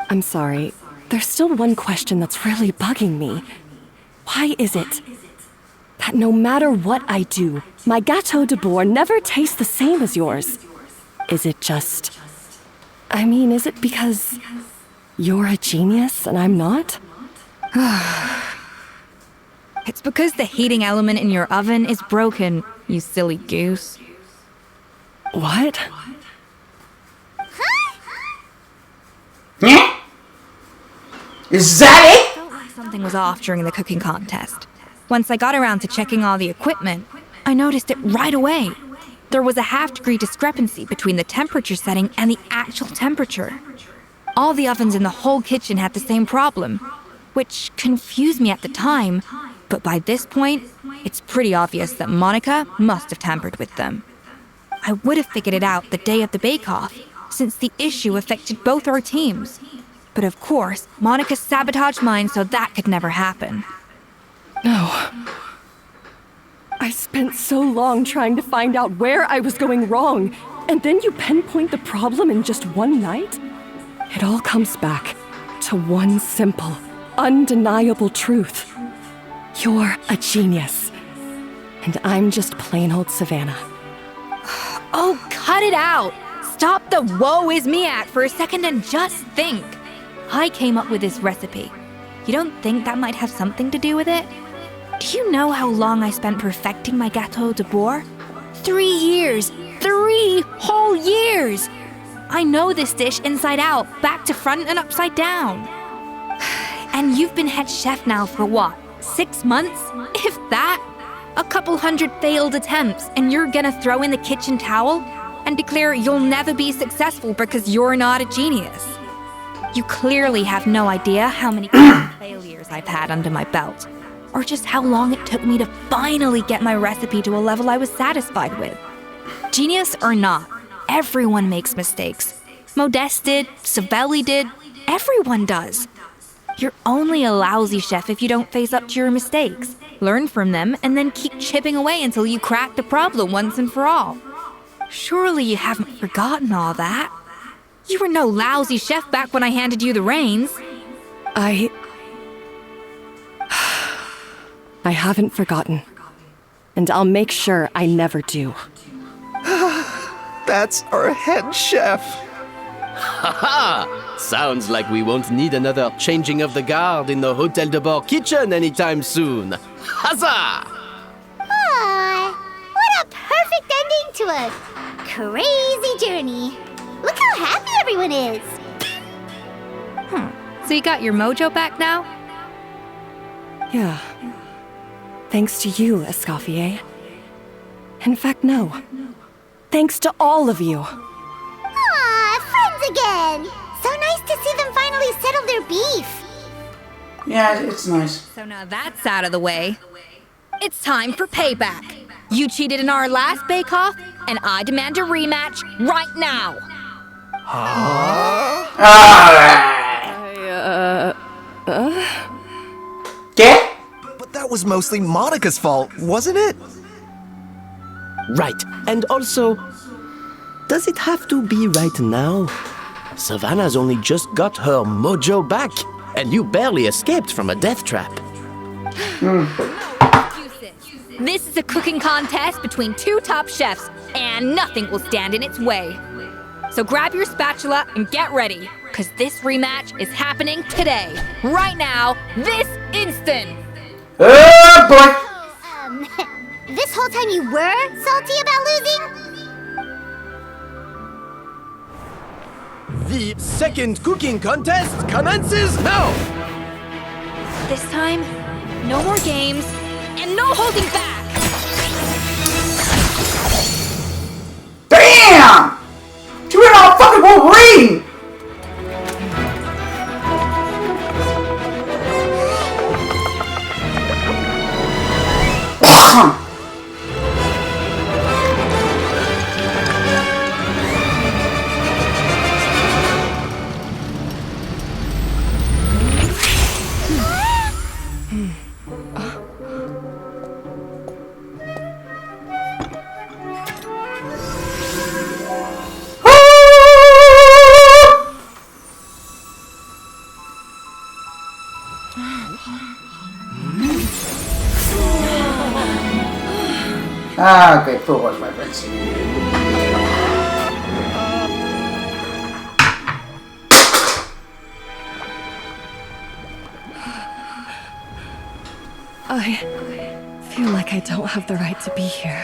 K: I'm sorry. There's still one question that's really bugging me. Why is it that no matter what I do, my Gâteau de Bourg never tastes the same as yours? Is it just... is it because you're a genius and I'm not?
D: It's because the heating element in your oven is broken, you silly goose.
K: What?
A: Yeah? Is that it?
D: I felt like something was off during the cooking contest. Once I got around to checking all the equipment, I noticed it right away. There was a half-degree discrepancy between the temperature setting and the actual temperature. All the ovens in the whole kitchen had the same problem, which confused me at the time, but by this point, it's pretty obvious that Monica must have tampered with them. I would have figured it out the day of the bake-off, since the issue affected both our teams. But of course, Monica sabotaged mine so that could never happen.
K: No. I spent so long trying to find out where I was going wrong, and then you pinpoint the problem in just one night? It all comes back to one simple, undeniable truth. You're a genius, and I'm just plain old Savannah.
D: Oh, cut it out! Stop the woe is me act for a second and just think. I came up with this recipe. You don't think that might have something to do with it? Do you know how long I spent perfecting my Gâteau de Bourg? 3 years! 3 whole years! I know this dish inside out, back to front and upside down. And you've been head chef now for what, 6 months? If that? A couple hundred failed attempts, and you're gonna throw in the kitchen towel and declare you'll never be successful because you're not a genius. You clearly have no idea how many failures I've had under my belt, or just how long it took me to finally get my recipe to a level I was satisfied with. Genius or not, everyone makes mistakes. Modeste did, Savelli did, everyone does. You're only a lousy chef if you don't face up to your mistakes, learn from them, and then keep chipping away until you crack the problem once and for all. Surely you haven't forgotten all that. You were no lousy chef back when I handed you the reins.
K: I haven't forgotten. And I'll make sure I never do.
M: That's our head chef.
H: Haha! Sounds like we won't need another changing of the guard in the Hôtel de Bord kitchen anytime soon. Huzzah!
C: What a perfect ending to a crazy journey. Look how happy everyone is.
D: So you got your mojo back now?
K: Yeah. Thanks to you, Escoffier. In fact, no. Thanks to all of you.
C: Friends again! So nice to see them finally settle their beef.
A: Yeah, it's nice.
D: So now that's out of the way. It's time for payback. You cheated in our last bake-off, and I demand a rematch right now.
A: Yeah?
M: But that was mostly Monica's fault, wasn't it?
H: Right. And also, does it have to be right now? Savannah's only just got her mojo back, and you barely escaped from a death trap.
D: You This is a cooking contest between two top chefs, and nothing will stand in its way. So grab your spatula and get ready, because this rematch is happening today, right now, this instant.
A: Oh boy!
C: This whole time you were salty about losing?
H: The second cooking contest commences now!
D: This time, no more games, and no holding back!
A: Damn! She went all fucking Wolverine! Ah, okay, full watch, my friends.
K: I feel like I don't have the right to be here.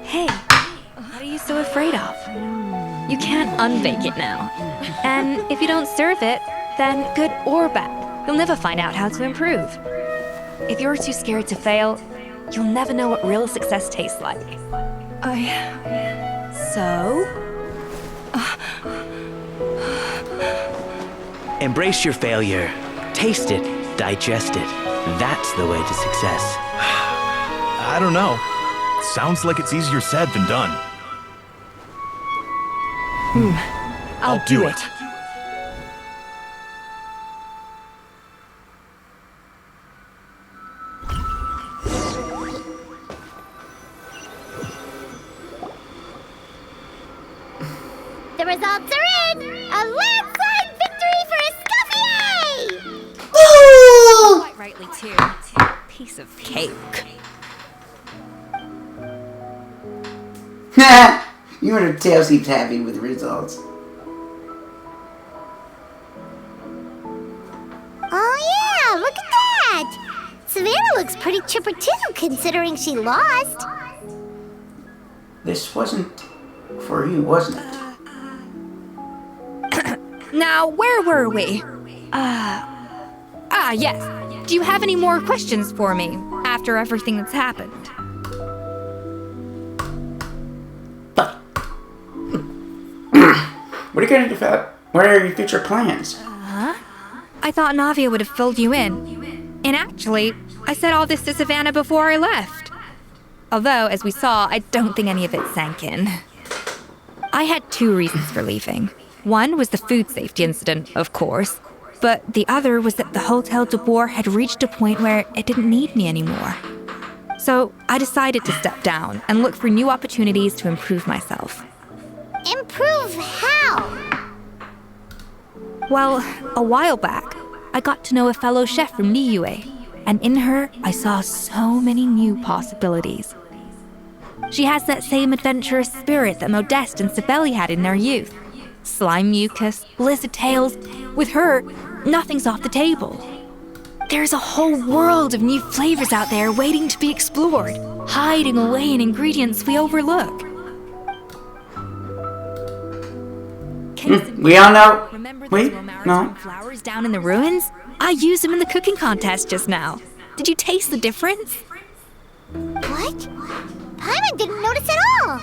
D: Hey, what are you so afraid of? You can't unbake it now. And if you don't serve it, then good or bad, you'll never find out how to improve. If you're too scared to fail, you'll never know what real success tastes like. So?
P: Embrace your failure. Taste it. Digest it. That's the way to success.
R: I don't know. Sounds like it's easier said than done.
K: I'll do it.
C: The results are in! A landslide victory for Escoffier!
D: Quite rightly, too. Piece of cake.
A: You and her tail seems happy with the results.
C: Oh yeah, look at that! Savannah looks pretty chipper too, considering she lost.
A: This wasn't for you, wasn't it?
D: Now, where were we? Yes. Do you have any more questions for me after everything that's happened?
A: What are you going to do? What are your future plans?
D: I thought Navia would have filled you in. And actually, I said all this to Savannah before I left. Although, as we saw, I don't think any of it sank in. I had two reasons for leaving. One was the food safety incident, of course. But the other was that the Hotel de Boer had reached a point where it didn't need me anymore. So I decided to step down and look for new opportunities to improve myself.
C: Improve how?
D: Well, a while back, I got to know a fellow chef from Niue, and in her, I saw so many new possibilities. She has that same adventurous spirit that Modeste and Sibeli had in their youth. Slime mucus, lizard tails. With her, nothing's off the table. There's a whole world of new flavors out there waiting to be explored, hiding away in ingredients we overlook.
A: We all know.
D: Remember those
A: Wait,
D: romaris
A: no.
D: from flowers down in the ruins? I used them in the cooking contest just now. Did you taste the difference?
C: What? Paimon didn't notice at all!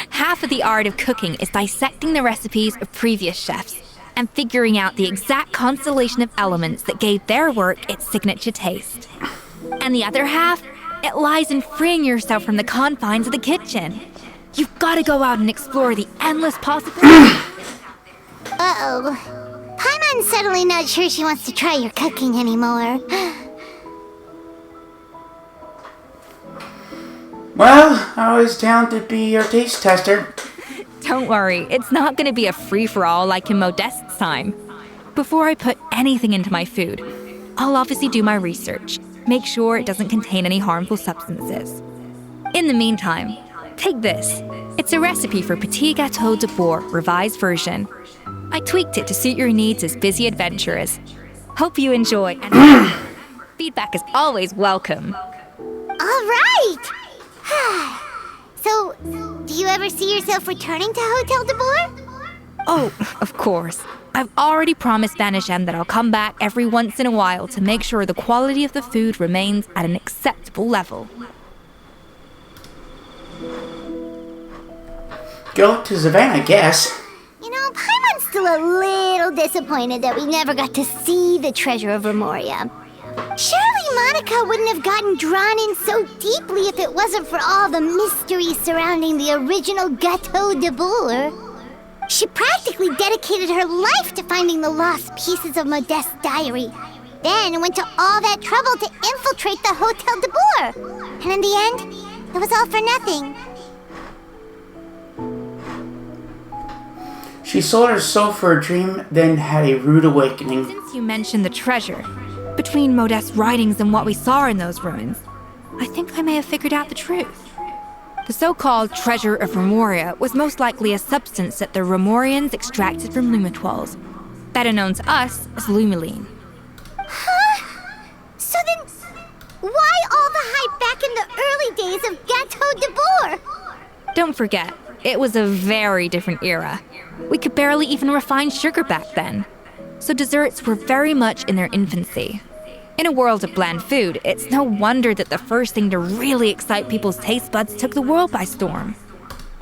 D: Half of the art of cooking is dissecting the recipes of previous chefs and figuring out the exact constellation of elements that gave their work its signature taste. And the other half, it lies in freeing yourself from the confines of the kitchen. You've got to go out and explore the endless possibilities.
C: Uh-oh. Paimon's suddenly not sure she wants to try your cooking anymore.
A: Well, I was down to be your taste tester.
D: Don't worry, it's not going to be a free-for-all like in Modeste's time. Before I put anything into my food, I'll obviously do my research. Make sure it doesn't contain any harmful substances. In the meantime, take this. It's a recipe for Petit Gâteau de Bourg, revised version. I tweaked it to suit your needs as busy adventurers. Hope you enjoy, and remember, feedback is always welcome.
C: All right! So, do you ever see yourself returning to Hotel de Bourg?
D: Oh, of course. I've already promised Vanishem that I'll come back every once in a while to make sure the quality of the food remains at an acceptable level.
A: Go to Savannah, I guess.
C: You know, Paimon's still a little disappointed that we never got to see the treasure of Remoria. Surely Monica wouldn't have gotten drawn in so deeply if it wasn't for all the mystery surrounding the original Gâteau de Bourg. She practically dedicated her life to finding the lost pieces of Modeste's diary. Then went to all that trouble to infiltrate the Hotel de Bourg. And in the end, it was all for nothing.
A: She sold her soul for a dream, then had a rude awakening.
D: Since you mentioned the treasure, between Modeste's writings and what we saw in those ruins, I think I may have figured out the truth. The so-called treasure of Remoria was most likely a substance that the Remorians extracted from Lumitoiles, better known to us as Lumiline.
C: Huh? So then, why all the hype back in the early days of Gâteau de Bourg?
D: Don't forget, it was a very different era. We could barely even refine sugar back then, so desserts were very much in their infancy. In a world of bland food, it's no wonder that the first thing to really excite people's taste buds took the world by storm.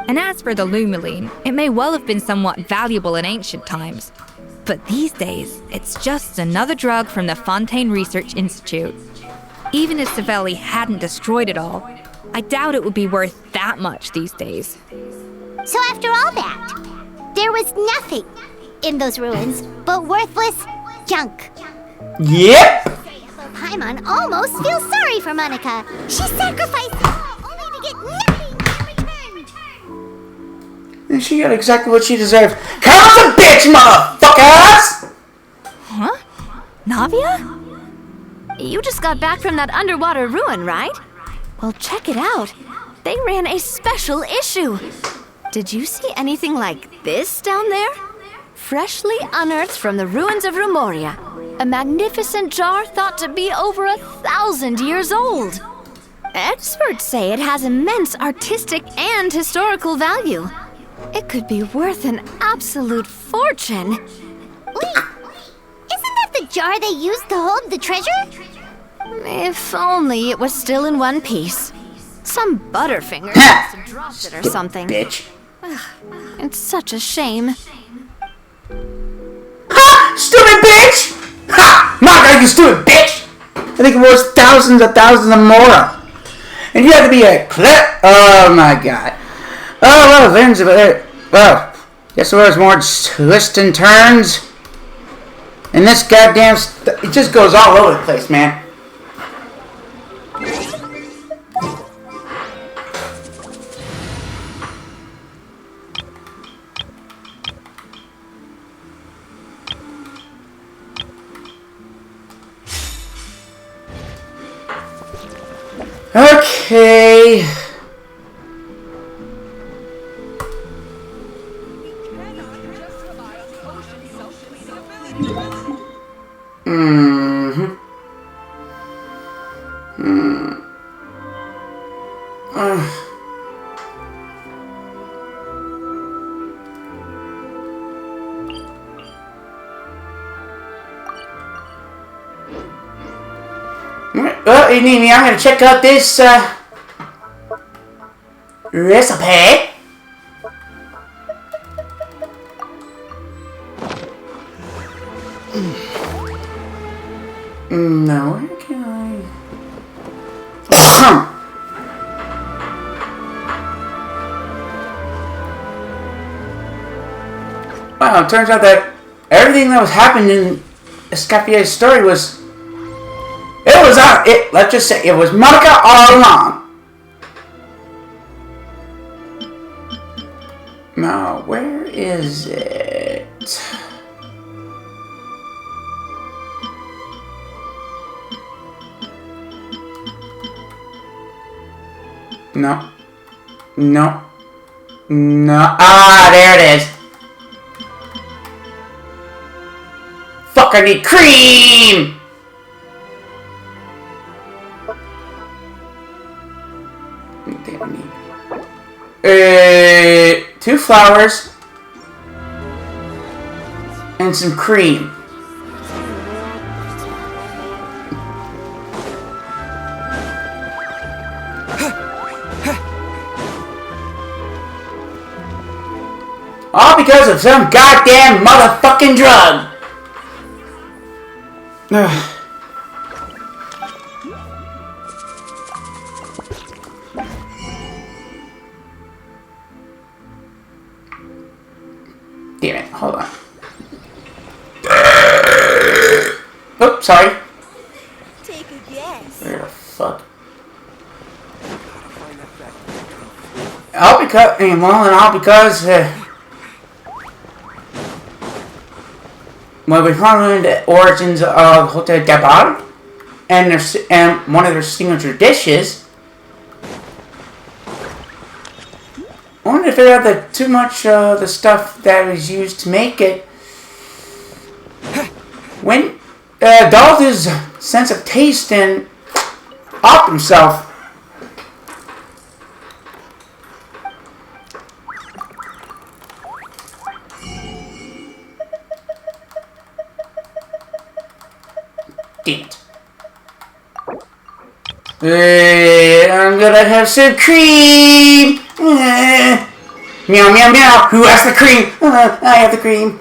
D: And as for the Lumiline, it may well have been somewhat valuable in ancient times, but these days, it's just another drug from the Fontaine Research Institute. Even if Savelli hadn't destroyed it all, I doubt it would be worth that much these days.
C: So after all that, there was nothing in those ruins but worthless junk.
A: Yep!
C: Paimon almost feels sorry for Monica. She sacrificed it all only to get nothing in return.
A: And she got exactly what she deserved. Cause a bitch, motherfuckers!
L: Huh? Navia? You just got back from that underwater ruin, right? Well, check it out. They ran a special issue. Did you see anything like this down there? Freshly unearthed from the ruins of Remoria. A magnificent jar thought to be over 1,000 years old. Experts say it has immense artistic and historical value. It could be worth an absolute fortune.
C: Wait, isn't that the jar they used to hold the treasure?
L: If only it was still in one piece. Some butterfingers must have dropped it or something.
A: Bitch.
L: It's such a shame.
A: Ha! Stupid bitch! Ha! Monica, you stupid bitch! I think it was thousands of more. And you have to be a clip. Oh my god. Oh, well, Lindsay, well, guess there was more twists and turns. And this goddamn it just goes all over the place, man. Okay. Well, you need me. I'm gonna check out this recipe. No, where can I? Wow, it turns out that everything that was happening in Escoffier's story was. Let's just say it was Monica all along. Now, where is it? No. No. No. Ah, there it is. Fuck, I need cream! I need 2 flowers and some cream. All because of some goddamn motherfucking drug. Damn it, hold on. Oops, sorry.
C: Take a guess.
A: Where the fuck? All because, when we found the origins of Hotel Gabar and one of their signature dishes, I wanted to figure out that too much of the stuff that was used to make it dulled his sense of taste and off himself. Damn it. I'm gonna have some cream. Meow, meow, meow. Who has the cream? I have the cream.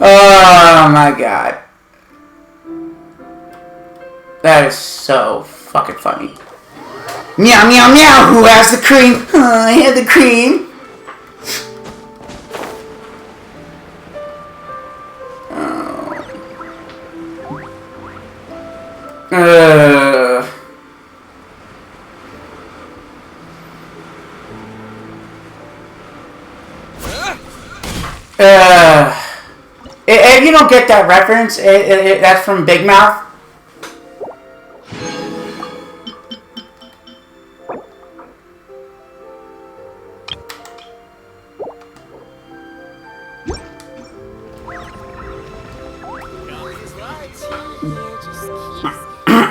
A: Oh my god. That is so fucking funny. Meow, meow, meow. Who has the cream? I have the cream. If you don't get that reference, that's from Big Mouth.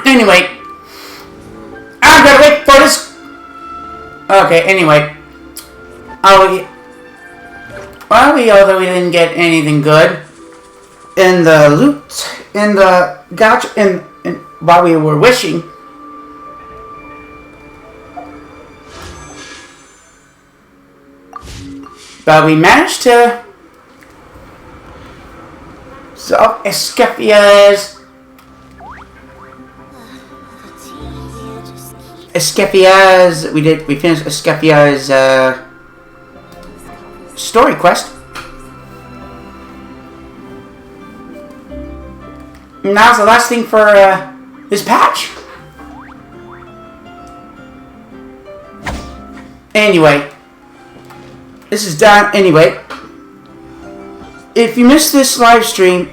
A: Anyway, I'm gonna wait for this. Okay, anyway. Although we didn't get anything good in the loot, in the gotcha, while we were wishing. But we managed to solve Escoffier's we finished Escoffier's story quest. Now's the last thing for this patch. Anyway, this is done. Anyway, if you missed this live stream,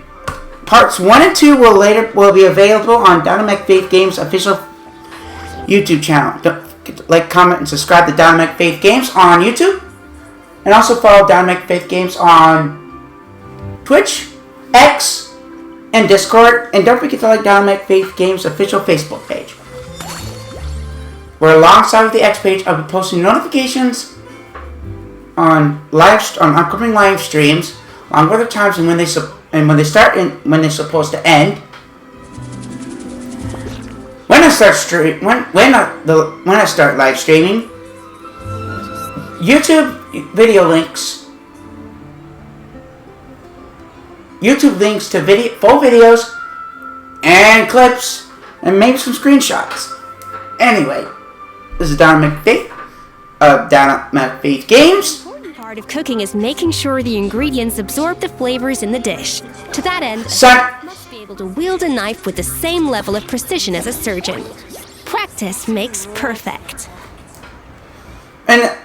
A: parts 1 and 2 will be available on Dynamic Faith Games official YouTube channel. Don't forget to like, comment, and subscribe to Dynamic Faith Games on YouTube. And also follow Dynamic Faith Games on Twitch, X, and Discord. And don't forget to like Dynamic Faith Games' official Facebook page, where alongside with the X page, I'll be posting notifications on upcoming live streams, along with the times and when they start and when they're supposed to end. When I start live streaming, YouTube video links, YouTube links to full videos and clips and maybe some screenshots. Anyway, this is Dynamic Faith of Dynamic Faith Games.
T: The important part of cooking is making sure the ingredients absorb the flavors in the dish. To that end, you must be able to wield a knife with the same level of precision as a surgeon. Practice makes perfect.
A: And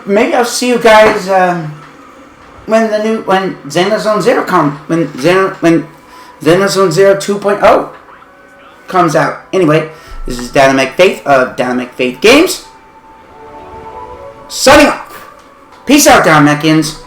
A: maybe I'll see you guys when Xenozone Zero when Xenozone Zero 2.0 comes out. Anyway, This is Dynamic Faith of Dynamic Faith Games. Signing off. Peace out, Dynamicians.